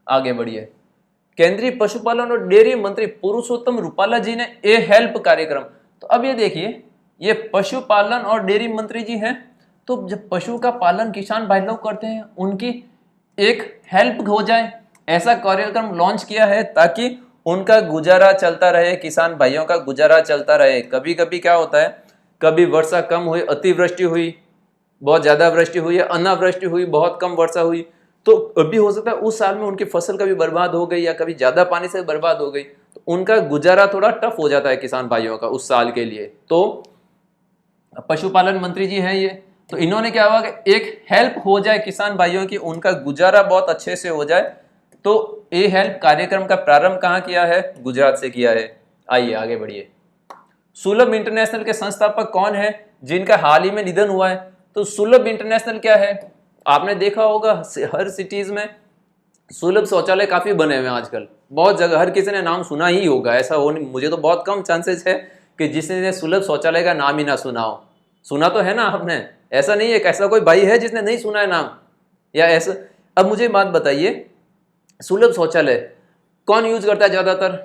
आगे बढ़िए। केंद्रीय पशुपालन और डेयरी मंत्री पुरुषोत्तम रूपाला जी ने ए हेल्प कार्यक्रम, तो अब ये देखिए, ये पशुपालन और डेयरी मंत्री जी हैं, तो जब पशु का पालन किसान भाई लोग करते हैं, उनकी एक हेल्प हो जाए, ऐसा कार्यक्रम लॉन्च किया है ताकि उनका गुजारा चलता रहे, किसान भाइयों का गुजारा चलता रहे। कभी कभी क्या होता है, कभी वर्षा कम हुई, अतिवृष्टि हुई, बहुत ज्यादा वृष्टि हुई, अनावृष्टि हुई, बहुत कम वर्षा हुई, तो अभी हो सकता है उस साल में उनकी फसल कभी बर्बाद हो गई या कभी ज्यादा पानी से बर्बाद हो गई, तो उनका गुजारा थोड़ा टफ हो जाता है किसान भाइयों का उस साल के लिए। तो पशुपालन मंत्री जी हैं ये, तो इन्होंने क्या हुआ कि एक हेल्प हो जाए किसान भाइयों की, उनका गुजारा बहुत अच्छे से हो जाए, तो ये हेल्प कार्यक्रम का प्रारंभ कहाँ किया है? गुजरात से किया है। आइए आगे बढ़िए। सुलभ इंटरनेशनल के संस्थापक कौन है जिनका हाल ही में निधन हुआ है? तो सुलभ इंटरनेशनल क्या है? आपने देखा होगा हर सिटीज में सुलभ शौचालय काफी बने हुए हैं आजकल, बहुत जगह, हर किसी ने नाम सुना ही होगा। ऐसा हो नहीं, मुझे तो बहुत कम चांसेस है कि जिसने सुलभ शौचालय का नाम ही ना सुना हो। सुना तो है ना आपने? ऐसा नहीं है, ऐसा कोई भाई है जिसने नहीं सुना है नाम या ऐसा? अब मुझे बात बताइए, सुलभ शौचालय कौन यूज करता है ज्यादातर?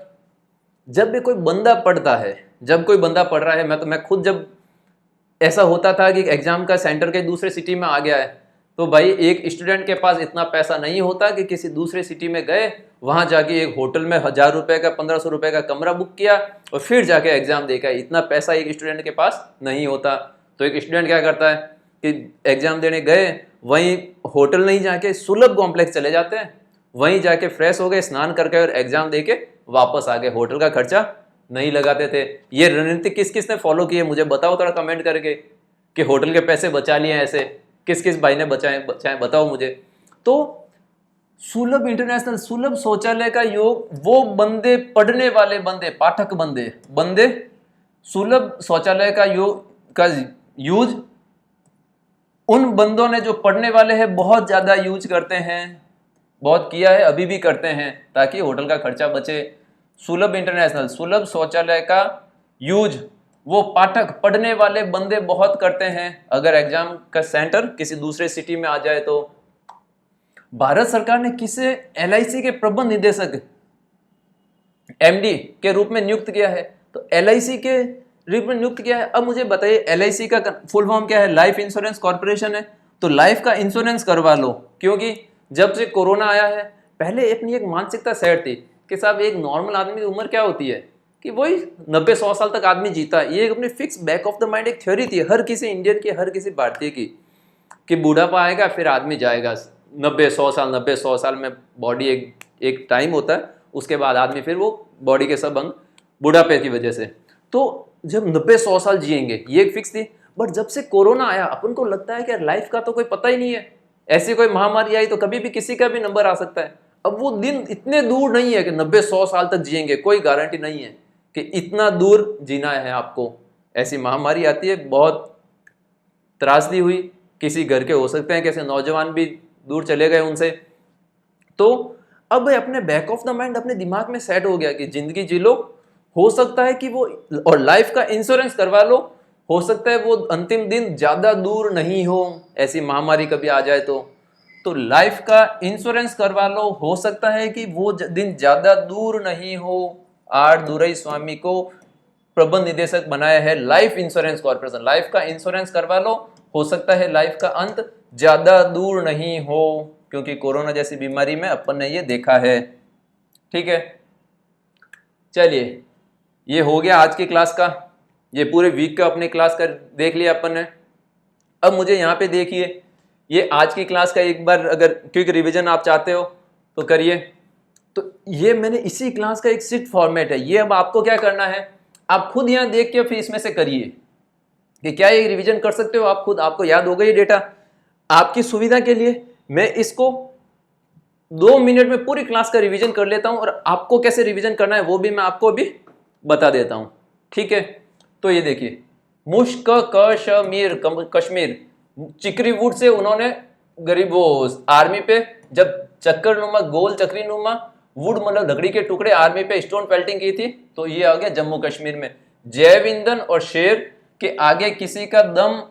जब भी कोई बंदा पढ़ता है, जब कोई बंदा पढ़ रहा है, मैं खुद जब ऐसा होता था कि एग्जाम का सेंटर के दूसरे सिटी में आ गया है, तो भाई एक स्टूडेंट के पास इतना पैसा नहीं होता कि किसी दूसरे सिटी में गए, वहां जाके एक होटल में 1000 रुपए का 1500 रुपए का कमरा बुक किया और फिर जाके एग्जाम देखा। इतना पैसा एक स्टूडेंट के पास नहीं होता। तो एक स्टूडेंट क्या करता है कि एग्जाम देने गए, वहीं होटल नहीं जाके सुलभ कॉम्प्लेक्स चले जाते हैं, वहीं जाके फ्रेश हो गए, स्नान करके और एग्जाम दे के वापस आ गए। होटल का खर्चा नहीं लगाते थे। ये रणनीति किस किस ने फॉलो की है मुझे बताओ थोड़ा कमेंट करके, कि होटल के पैसे बचा लिए ऐसे किस किस भाई ने बचाए बताओ मुझे। तो सुलभ इंटरनेशनल, सुलभ शौचालय का योग, वो बंदे पढ़ने वाले बंदे, पाठक बंदे सुलभ शौचालय का यूज उन बंदों ने जो पढ़ने वाले हैं बहुत ज्यादा यूज करते हैं, बहुत किया है, अभी भी करते हैं, ताकि होटल का खर्चा बचे। सुलभ इंटरनेशनल, सुलभ शौचालय का यूज वो पाठक, पढ़ने वाले बंदे बहुत करते हैं। अगर एग्जाम का सेंटर किसी दूसरे सिटी में आ जाए तो भारत सरकार ने किसे LIC के प्रबंध निदेशक MD के रूप में नियुक्त किया है? तो LIC के रूप में नियुक्त किया है। अब मुझे बताइए LIC का फुल फॉर्म क्या है? लाइफ इंश्योरेंस कॉर्पोरेशन है। तो लाइफ का इंश्योरेंस करवा लो, क्योंकि जब से कोरोना आया है, पहले अपनी एक मानसिकता सेट थी कि साहब एक नॉर्मल आदमी की उम्र क्या होती है कि वही 90-100 साल तक आदमी जीता है। ये अपनी fix back of the mind एक थ्योरी थी हर किसी इंडियन की, हर किसी भारतीय की, कि बुढ़ापा आएगा फिर आदमी जाएगा 90-100 साल में बॉडी एक टाइम होता है, उसके बाद आदमी फिर वो बॉडी के सब अंग बुढ़ापे की वजह से, तो जब 90-100 साल जिएंगे, ये एक फिक्स थी। बट जब से कोरोना आया अपन को लगता है कि लाइफ का तो कोई पता ही नहीं है, ऐसी कोई महामारी आई तो कभी भी किसी का भी नंबर आ सकता है। अब वो दिन इतने दूर नहीं है कि 90-100 साल तक जिएंगे, कोई गारंटी नहीं है कि इतना दूर जीना है आपको। ऐसी महामारी आती है, बहुत त्रासदी हुई, किसी घर के हो सकते हैं, कैसे नौजवान भी दूर चले गए उनसे। तो अब अपने बैक ऑफ द माइंड, अपने दिमाग में सेट हो गया कि जिंदगी जी लो, हो सकता है कि वो, और लाइफ का इंश्योरेंस करवा लो, हो सकता है वो अंतिम दिन ज्यादा दूर नहीं हो, ऐसी महामारी कभी आ जाए तो लाइफ का इंश्योरेंस करवा लो, हो सकता है कि वो दिन ज्यादा दूर नहीं हो। आर दुरई स्वामी को प्रबंध निदेशक बनाया है लाइफ इंश्योरेंस कॉर्पोरेशन। लाइफ का इंश्योरेंस करवा लो, हो सकता है लाइफ का अंत ज्यादा दूर नहीं हो, क्योंकि कोरोना जैसी बीमारी में अपन ने ये देखा है। ठीक है, चलिए ये हो गया आज की क्लास का, ये पूरे वीक का अपने क्लास का देख लिया अपन ने। अब मुझे यहाँ पे देखिए, ये आज की क्लास का एक बार अगर क्विक रिवीजन आप चाहते हो तो करिए। तो ये मैंने इसी क्लास का एक सिट फॉर्मेट है, ये अब आपको क्या करना है, आप खुद यहाँ देख के फिर इसमें से करिए कि क्या ये रिवीजन कर सकते हो आप खुद, आपको याद होगा ये डेटा। आपकी सुविधा के लिए मैं इसको 2 मिनट में पूरी क्लास का रिवीजन कर लेता हूं, और आपको कैसे रिवीजन करना है वो भी मैं आपको अभी बता देता हूं। ठीक है, तो ये देखिए, मुश्क कश्मीर, कश्मीर चिकरी वुड से उन्होंने गरीब वो आर्मी पे जब चक्करनुमा, गोल चक्री नुमा वुड मतलब लकड़ी के टुकड़े आर्मी पे स्टोन पेल्टिंग की थी, तो ये आ गया जम्मू कश्मीर में। जैव ईंधन और शेर के आगे किसी का दम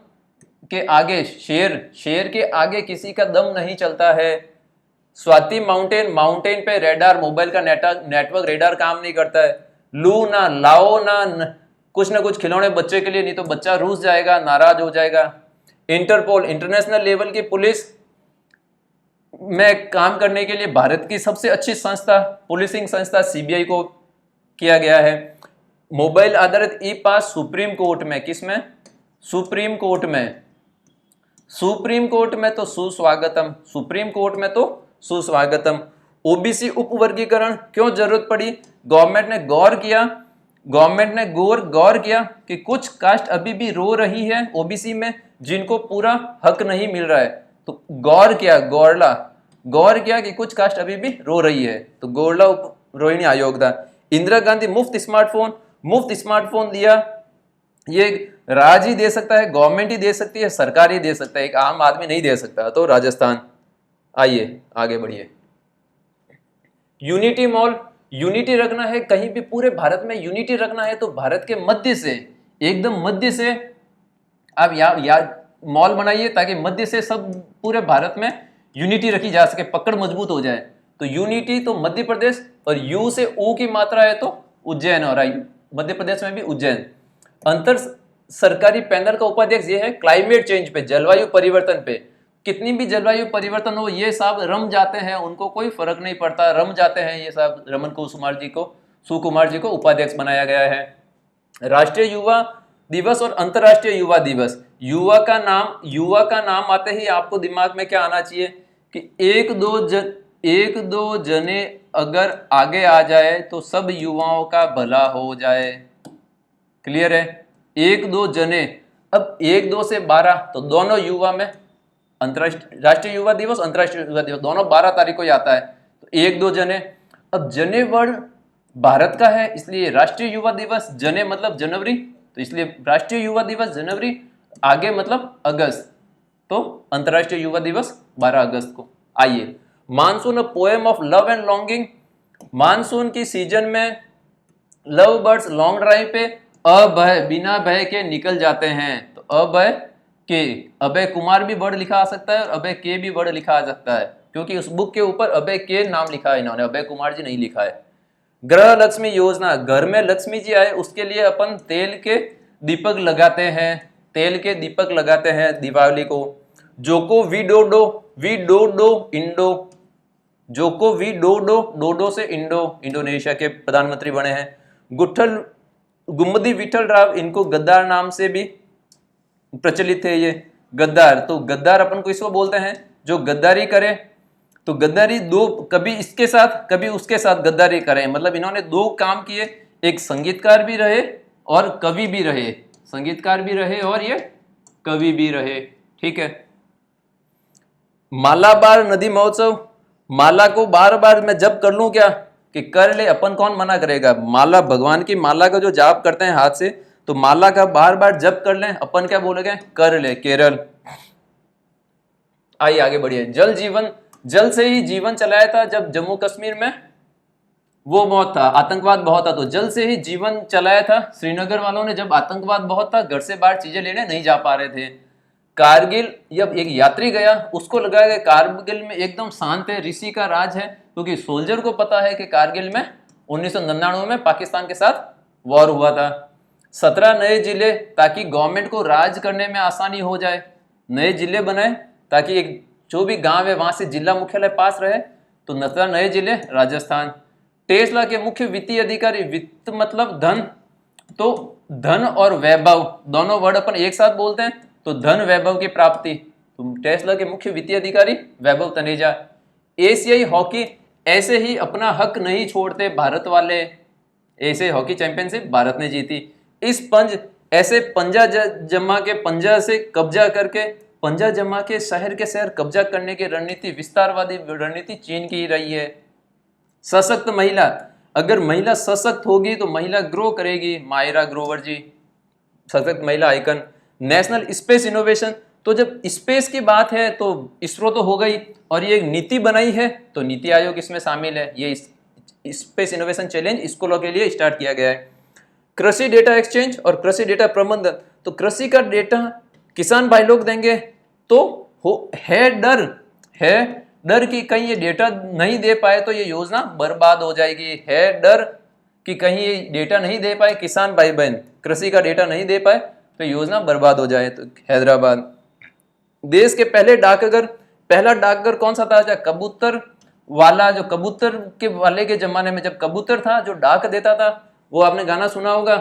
के आगे, शेर के आगे किसी का दम नहीं चलता है। स्वाति माउंटेन पे रेडार, मोबाइल का नेटवर्क रेडार काम नहीं करता है। लू ना लाओ ना कुछ खिलौने बच्चे के लिए, नहीं तो बच्चा रूस जाएगा, नाराज हो जाएगा। इंटरपोल, इंटरनेशनल लेवल की पुलिस में काम करने के लिए भारत की सबसे अच्छी संस्था, पुलिसिंग संस्था CBI को किया गया है। मोबाइल आधारित ई-पास सुप्रीम कोर्ट में, किसमें? सुप्रीम कोर्ट में, सुप्रीम कोर्ट में तो सुस्वागतम, सुप्रीम कोर्ट में तो सुस्वागतम। OBC उपवर्गीकरण क्यों जरूरत पड़ी? गवर्नमेंट ने गौर किया कि कुछ कास्ट अभी भी रो रही है OBC में, जिनको पूरा हक नहीं मिल रहा है। तो गौर किया कि कुछ कास्ट अभी भी रो रही है, तो गोरला रोहिणी आयोग था। इंदिरा गांधी मुफ्त स्मार्टफोन दिया। ये राज्य ही दे सकता है, गवर्नमेंट ही दे सकती है, सरकार ही दे सकता है, एक आम आदमी नहीं दे सकता। तो राजस्थान। आइए आगे बढ़िए। यूनिटी मॉल, यूनिटी रखना है, कहीं भी पूरे भारत में यूनिटी रखना है, तो भारत के मध्य से, एकदम मध्य से आप याद मॉल बनाइए, ताकि मध्य से सब पूरे भारत में यूनिटी रखी जा सके, पकड़ मजबूत हो जाए। तो यूनिटी तो मध्य प्रदेश, और यू से ऊ की मात्रा है तो उज्जैन और मध्य प्रदेश में भी उज्जैन। अंतर सरकारी पैनल का उपाध्यक्ष ये है क्लाइमेट चेंज पे, जलवायु परिवर्तन पे। कितनी भी जलवायु परिवर्तन हो ये साहब रम जाते हैं, उनको कोई फर्क नहीं पड़ता, रम जाते हैं ये साहब। रमन सुकुमार जी को उपाध्यक्ष बनाया गया है। राष्ट्रीय युवा दिवस और अंतर्राष्ट्रीय युवा दिवस। युवा का नाम आते ही आपको दिमाग में क्या आना चाहिए कि एक दो जने अगर आगे आ जाए तो सब युवाओं का भला हो जाए। क्लियर है? एक दो जने, अब 1 2 से 12 तो दोनों युवा में राष्ट्रीय युवा दिवस अंतर्राष्ट्रीय युवा दिवस दोनों 12 तारीख को ही आता है। तो 1 2 जने, अब जने वर्ड भारत का है इसलिए राष्ट्रीय युवा दिवस, जने मतलब जनवरी तो इसलिए राष्ट्रीय युवा दिवस जनवरी, आगे मतलब अगस्त, तो अंतर्राष्ट्रीय युवा दिवस 12 अगस्त को। आइए, monsoon a poem of love and longing. Monsoon की सीजन में लव बर्ड्स लॉन्ग ड्राइव पे अभय बिना भय के निकल जाते हैं। तो अभय के, अभय कुमार भी वर्ड लिखा आ सकता है और अभय के भी वर्ड लिखा आ सकता है, क्योंकि उस बुक के ऊपर अभय के नाम लिखा है, इन्होंने अभय कुमार जी नहीं लिखा है। गृह लक्ष्मी योजना, घर में लक्ष्मी जी आए उसके लिए अपन तेल के दीपक लगाते हैं दीपावली को। Joko Widodo Indo, Joko Widodo Dodo से इंडोनेशिया के प्रधानमंत्री बने हैं। गुम्मदी विठल राव, इनको गद्दार नाम से भी प्रचलित है। ये गद्दार, तो गद्दार अपन को इसको बोलते हैं जो गद्दारी करे। तो गद्दारी दो, कभी इसके साथ कभी उसके साथ गद्दारी करें, मतलब इन्होंने 2 काम किए, एक संगीतकार भी रहे और कवि भी रहे, संगीतकार भी रहे और ये कवि भी रहे। ठीक है। मालाबार नदी महोत्सव, माला को बार बार मैं जप कर लूं क्या कि कर ले, अपन कौन मना करेगा। माला, भगवान की माला का जो जाप करते हैं हाथ से, तो माला का बार बार जप कर लें, अपन क्या बोलेंगे, कर ले। केरल। आइए आगे बढ़िए। जल जीवन, जल से ही जीवन चलाया था। जब जम्मू कश्मीर में वो बहुत था, आतंकवाद बहुत था, तो जल से ही जीवन चलाया था। श्रीनगर वालों ने जब आतंकवाद बहुत था, घर से बाहर चीजें लेने नहीं जा पा रहे थे। कारगिल, जब एक यात्री गया उसको लगा कि कारगिल में एकदम शांत है, ऋषि का राज है, क्योंकि सोल्जर को पता है कि कारगिल में 1999 में पाकिस्तान के साथ वॉर हुआ था। 17 नए जिले, ताकि गवर्नमेंट को राज करने में आसानी हो जाए, नए जिले बनाए ताकि एक जो भी गांव है वहां से जिला मुख्यालय पास रहे, तो 17 नए जिले राजस्थान। टेस्ला के मुख्य वित्तीय अधिकारी, वित्त मतलब धन, तो धन और वैभव दोनों वर्ड अपन एक साथ बोलते हैं, तो धन वैभव की प्राप्ति। तो टेस्ला के मुख्य वित्तीय अधिकारी वैभव तनेजा। एशियाई हॉकी, ऐसे ही अपना हक नहीं छोड़ते भारत वाले, ऐसे हॉकी चैंपियनशिप भारत ने जीती। इस पंज, ऐसे पंजा जमा के पंजा से कब्जा करके, पंजा जमा के शहर कब्जा करने की रणनीति, विस्तारवादी रणनीति चीन की ही रही है। सशक्त महिला, अगर महिला सशक्त होगी तो महिला ग्रो करेगी, मायरा ग्रोवर जी, सशक्त महिला आइकन। नेशनल स्पेस इनोवेशन, तो जब स्पेस की बात है तो इसरो तो हो गई, और ये एक नीति बनाई है तो नीति आयोग इसमें शामिल है। ये स्पेस इनोवेशन चैलेंज स्कूलों के लिए स्टार्ट किया गया है। कृषि डेटा एक्सचेंज और कृषि डेटा प्रबंधन, तो कृषि का डेटा किसान भाई लोग देंगे, तो है डर कि कहीं ये डेटा नहीं दे पाए तो ये योजना बर्बाद हो जाएगी। है डर कि कहीं ये डेटा नहीं दे पाए किसान भाई बहन, कृषि का डेटा नहीं दे पाए तो योजना बर्बाद हो जाए। तो हैदराबाद। देश के पहले डाकघर, पहला डाकघर कौन सा था, कबूतर वाला, जो कबूतर के वाले के जमाने में जब कबूतर था जो डाक देता था, वो आपने गाना सुना होगा,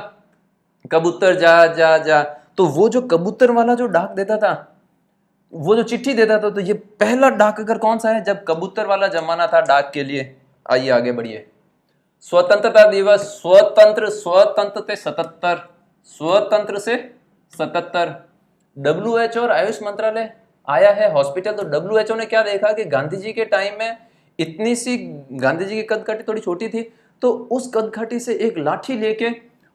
कबूतर जा जा जा, तो वो जो कबूतर वाला जो डाक देता था, वो जो चिट्ठी देता था, तो ये पहला डाकघर कौन सा है जब कबूतर वाला जमाना था डाक के लिए। आइए आगे बढ़िए। स्वतंत्रता दिवस, स्वतंत्र से 77। WHO और आयुष मंत्रालय आया है हॉस्पिटल, तो WHO ने क्या देखा कि गांधी जी के टाइम में इतनी सी, गांधी जी की कदकाठी थोड़ी छोटी थी, तो उस कदकाठी से एक लाठी लेके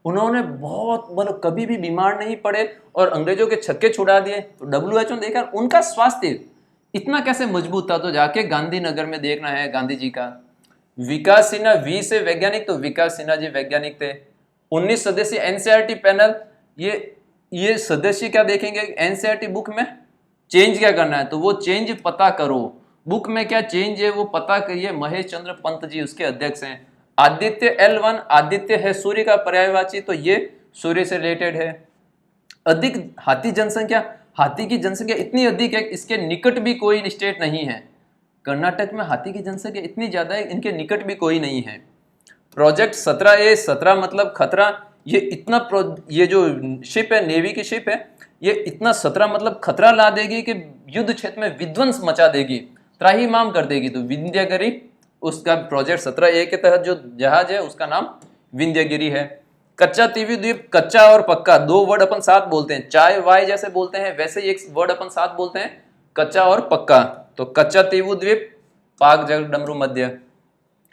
उन्होंने बहुत, मतलब कभी भी बीमार नहीं पड़े और अंग्रेजों के छक्के छुड़ा दिए। तो WHO ने देखा उनका स्वास्थ्य इतना कैसे मजबूत था, तो जाके गांधीनगर में देखना है गांधी जी का। विकास सिन्हा, वी से वैज्ञानिक, तो विकास सिन्हा जी वैज्ञानिक थे। 19 सदस्यीय NCERT पैनल, ये सदस्य क्या देखेंगे, NCERT बुक में चेंज क्या करना है, तो वो चेंज पता करो, बुक में क्या चेंज है वो पता करिए। महेश चंद्र पंत जी उसके अध्यक्ष हैं। आदित्य L1, आदित्य है सूर्य का पर्यायवाची, तो ये सूर्य से रिलेटेड है। अधिक हाथी जनसंख्या, हाथी की जनसंख्या इतनी अधिक है, इसके निकट भी कोई स्टेट नहीं है। कर्नाटक में हाथी की जनसंख्या इतनी ज्यादा है, इनके निकट भी कोई नहीं है। प्रोजेक्ट 17A, 17 मतलब खतरा, ये इतना ये जो शिप है, नेवी की शिप है, ये इतना 17 मतलब खतरा ला देगी कि युद्ध क्षेत्र में विध्वंस मचा देगी, त्राहिमाम कर देगी। तो विंध्यगिरी उसका प्रोजेक्ट 17A के तहत जो जहाज है उसका नाम विंध्यगिरी है। कच्चा तीवी द्वीप, कच्चा और पक्का दो वर्ड अपन साथ बोलते हैं, चाय वाय जैसे बोलते हैं वैसे ही एक वर्ड अपन साथ बोलते हैं, कच्चा और पक्का। तो कच्चा तीवु द्वीप, पाक जगडमरू मध्य।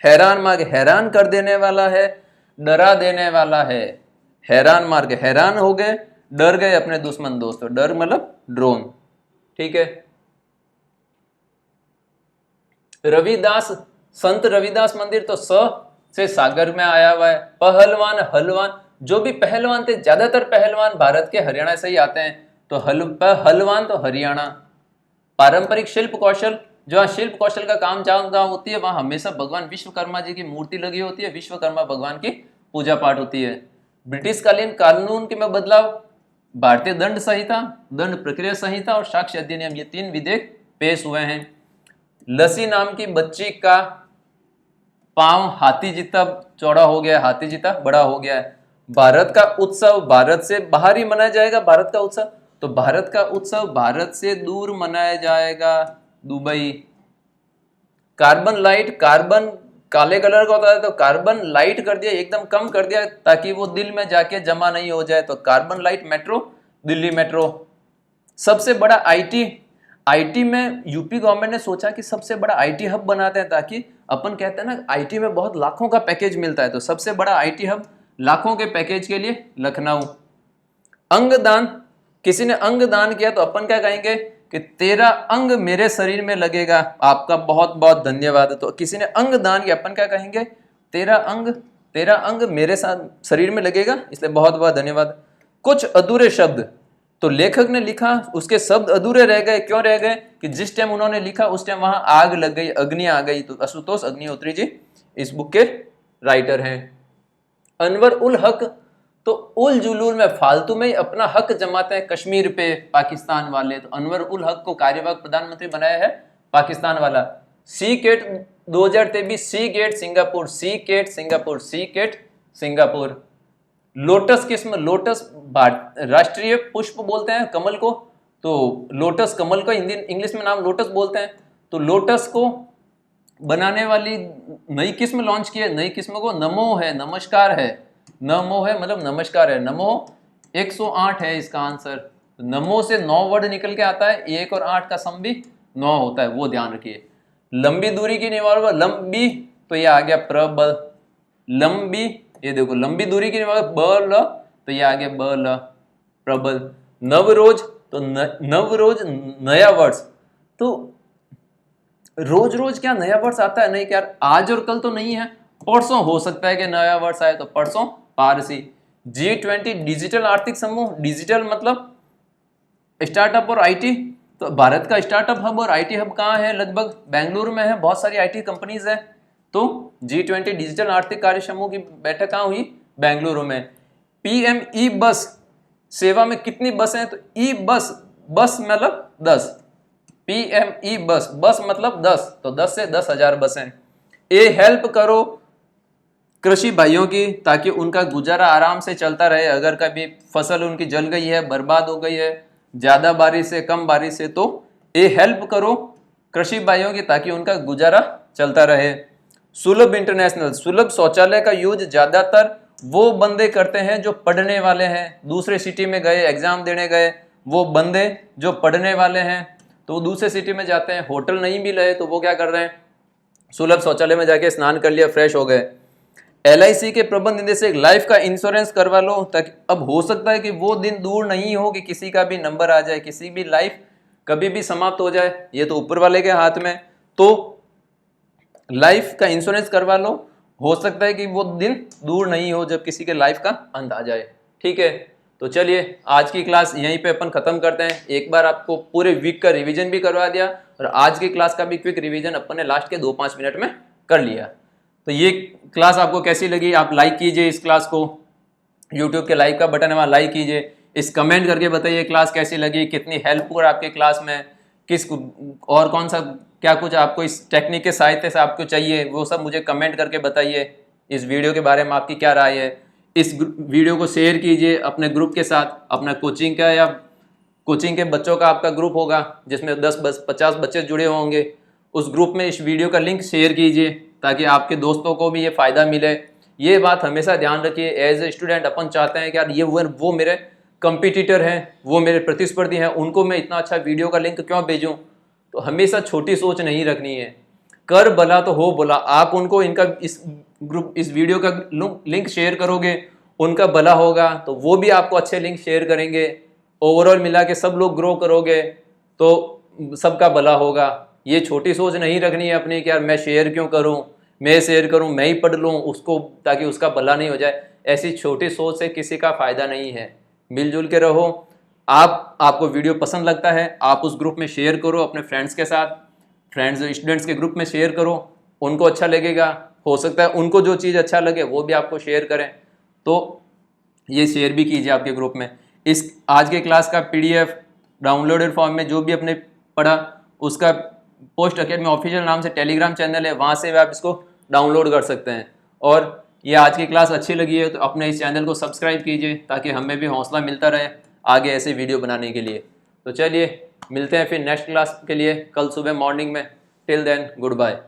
हैरान मार्ग, हैरान कर देने वाला है, डरा देने वाला है। हैरान मार्ग, हैरान हो गए, डर गए अपने दुश्मन दोस्तों, डर मतलब ड्रोन, ठीक है। रविदास, संत रविदास मंदिर, तो स से सागर में आया हुआ है। पहलवान, हलवान, जो भी पहलवान थे, ज्यादातर पहलवान भारत के हरियाणा से ही आते हैं, तो हलवान तो हरियाणा। पारंपरिक शिल्प कौशल, जहाँ शिल्प कौशल का काम जहाँ होती है वहां हमेशा भगवान विश्वकर्मा जी की मूर्ति लगी होती है, विश्वकर्मा भगवान की पूजा पाठ होती है। ब्रिटिश कालीन कानून के में बदलाव, भारतीय दंड संहिता, दंड प्रक्रिया संहिता और साक्ष्य अधिनियम, ये 3 विधेयक पेश हुए हैं। लसी नाम की बच्ची का पांव हाथी जितना चौड़ा हो गया, हाथी जितना बड़ा हो गया है। भारत का उत्सव भारत से बाहर ही मनाया जाएगा, भारत का उत्सव, तो भारत का उत्सव भारत से दूर मनाया जाएगा, दुबई। कार्बन लाइट, कार्बन काले कलर का होता है, तो कार्बन लाइट कर दिया, एकदम कम कर दिया ताकि वो दिल में जाके जमा नहीं हो जाए, तो carbon light metro, Delhi metro. सबसे बड़ा आईटी में यूपी गवर्नमेंट ने सोचा कि सबसे बड़ा आईटी हब बनाते हैं, ताकि अपन कहते हैं ना आईटी में बहुत लाखों का पैकेज मिलता है, तो सबसे बड़ा आईटी हब लाखों के पैकेज के लिए लखनऊ। अंगदान, किसी ने अंगदान किया तो अपन क्या कहेंगे कि तेरा अंग मेरे शरीर में लगेगा, आपका बहुत बहुत धन्यवाद। तो किसी ने अंग दान किया, अपन क्या कहेंगे, तेरा अंग मेरे साथ शरीर में लगेगा, इसलिए बहुत बहुत धन्यवाद। कुछ अधूरे शब्द, तो लेखक ने लिखा, उसके शब्द अधूरे रह गए, क्यों रह गए कि जिस टाइम उन्होंने लिखा उस टाइम वहां आग लग गई, अग्नि आ गई। तो आशुतोष अग्निहोत्री जी इस बुक के राइटर हैं। अनवर उल हक, तो उल जुलूल में फालतू में ही अपना हक जमाते हैं कश्मीर पे पाकिस्तान वाले, तो अनवर उल हक को कार्यवाहक प्रधानमंत्री बनाया है पाकिस्तान वाला। सी गेट 2023, सी गेट सिंगापुर, सी गेट सिंगापुर, सी गेट सिंगापुर। लोटस किस्म, लोटस राष्ट्रीय पुष्प बोलते हैं कमल को, तो लोटस कमल का हिंदी इंग्लिश में नाम लोटस बोलते हैं। तो लोटस को बनाने वाली नई किस्म लॉन्च की है, नई किस्म को नमो है, नमस्कार है, नमो है मतलब नमस्कार है, नमो 108 है इसका आंसर। नमो से 9 वर्ड निकल के आता है, 1 और 8 का सम भी 9 होता है, वो ध्यान रखिए। लंबी दूरी की निवारण, लंबी, तो ये आ गया प्रबल, लंबी, ये देखो लंबी दूरी की निवारण बल, तो ये आ गया बल, प्रबल। नवरोज, तो नवरोज नया वर्ष, तो रोज रोज क्या नया वर्ष आता है, नहीं क्या आज और कल तो नहीं है, परसों हो सकता है कि नया वर्ष आए, तो परसों पारसी। G20 डिजिटल आर्थिक समूह, डिजिटल मतलब स्टार्टअप और आईटी, तो भारत का स्टार्टअप हब और आईटी हब कहाँ है, लगभग बेंगलुरु में है, बहुत सारी आईटी कंपनीज है। तो G20 डिजिटल आर्थिक कार्य समूह की बैठक कहाँ हुई, बेंगलुरु में। पीएम ई बस सेवा में कितनी बस हैं, तो ई बस, बस मतलब 10, पीएम ई बस, बस मतलब 10, तो 10 से 10,000 बसें। ए हेल्प करो कृषि भाइयों की, ताकि उनका गुजारा आराम से चलता रहे, अगर कभी फसल उनकी जल गई है, बर्बाद हो गई है ज्यादा बारिश से, कम बारिश से, तो ए हेल्प करो कृषि भाइयों की ताकि उनका गुजारा चलता रहे। सुलभ इंटरनेशनल, सुलभ शौचालय का यूज ज्यादातर वो बंदे करते हैं जो पढ़ने वाले हैं, दूसरे सिटी में गए एग्जाम देने गए, वो बंदे जो पढ़ने वाले हैं तो वो दूसरे सिटी में जाते हैं, होटल नहीं मिल रहे तो वो क्या कर रहे हैं, सुलभ शौचालय में जाके स्नान कर लिया, फ्रेश हो गए। LIC के प्रबंध निदेशक, लाइफ का इंश्योरेंस करवा लो, ताकि अब हो सकता है कि वो दिन दूर नहीं हो कि किसी का भी नंबर आ जाए, किसी भी लाइफ कभी भी समाप्त हो जाए, ये तो ऊपर वाले के हाथ में, तो लाइफ का इंश्योरेंस करवा लो, हो सकता है कि वो दिन दूर नहीं हो जब किसी के लाइफ का अंत आ जाए। ठीक है, तो चलिए आज की क्लास यहीं पे अपन खत्म करते हैं। एक बार आपको पूरे वीक का रिवीजन भी करवा दिया और आज की क्लास का भी क्विक रिवीजन अपन ने लास्ट के 2-5 मिनट में कर लिया। तो ये क्लास आपको कैसी लगी, आप लाइक कीजिए इस क्लास को, यूट्यूब के लाइक का बटन है वहाँ लाइक कीजिए, इस कमेंट करके बताइए क्लास कैसी लगी, कितनी हेल्पफुल आपके क्लास में, किस और कौन सा क्या कुछ आपको इस टेक्निक के सहायता से आपको चाहिए, वो सब मुझे कमेंट करके बताइए। इस वीडियो के बारे में आपकी क्या राय है। इस वीडियो को शेयर कीजिए अपने ग्रुप के साथ, अपना कोचिंग का या कोचिंग के बच्चों का आपका ग्रुप होगा जिसमें 10-50 बच्चे जुड़े होंगे, उस ग्रुप में इस वीडियो का लिंक शेयर कीजिए ताकि आपके दोस्तों को भी ये फ़ायदा मिले। ये बात हमेशा ध्यान रखिए, एज ए स्टूडेंट अपन चाहते हैं कि यार ये वो मेरे कंपटीटर हैं, वो मेरे प्रतिस्पर्धी हैं, उनको मैं इतना अच्छा वीडियो का लिंक क्यों भेजूं। तो हमेशा छोटी सोच नहीं रखनी है, कर भला तो हो भला। आप उनको इनका इस वीडियो का लिंक शेयर करोगे, उनका भला होगा तो वो भी आपको अच्छे लिंक शेयर करेंगे, ओवरऑल मिला के सब लोग ग्रो करोगे तो सबका भला होगा। ये छोटी सोच नहीं रखनी है अपनी कि यार मैं शेयर क्यों करूं, मैं शेयर करूं, मैं ही पढ़ लूं उसको ताकि उसका भला नहीं हो जाए। ऐसी छोटी सोच से किसी का फ़ायदा नहीं है। मिलजुल के रहो। आपको वीडियो पसंद लगता है आप उस ग्रुप में शेयर करो अपने फ्रेंड्स के साथ, फ्रेंड्स स्टूडेंट्स के ग्रुप में शेयर करो, उनको अच्छा लगेगा, हो सकता है उनको जो चीज़ अच्छा लगे वो भी आपको शेयर करें, तो ये शेयर भी कीजिए आपके ग्रुप में। इस आज के क्लास का PDF डाउनलोडेड फॉर्म में जो भी अपने पढ़ा उसका पोस्ट अकेडमी ऑफिशियल नाम से टेलीग्राम चैनल है, वहाँ से भी आप इसको डाउनलोड कर सकते हैं। और ये आज की क्लास अच्छी लगी है तो अपने इस चैनल को सब्सक्राइब कीजिए ताकि हमें भी हौसला मिलता रहे आगे ऐसे वीडियो बनाने के लिए। तो चलिए मिलते हैं फिर नेक्स्ट क्लास के लिए कल सुबह मॉर्निंग में। Till then good bye.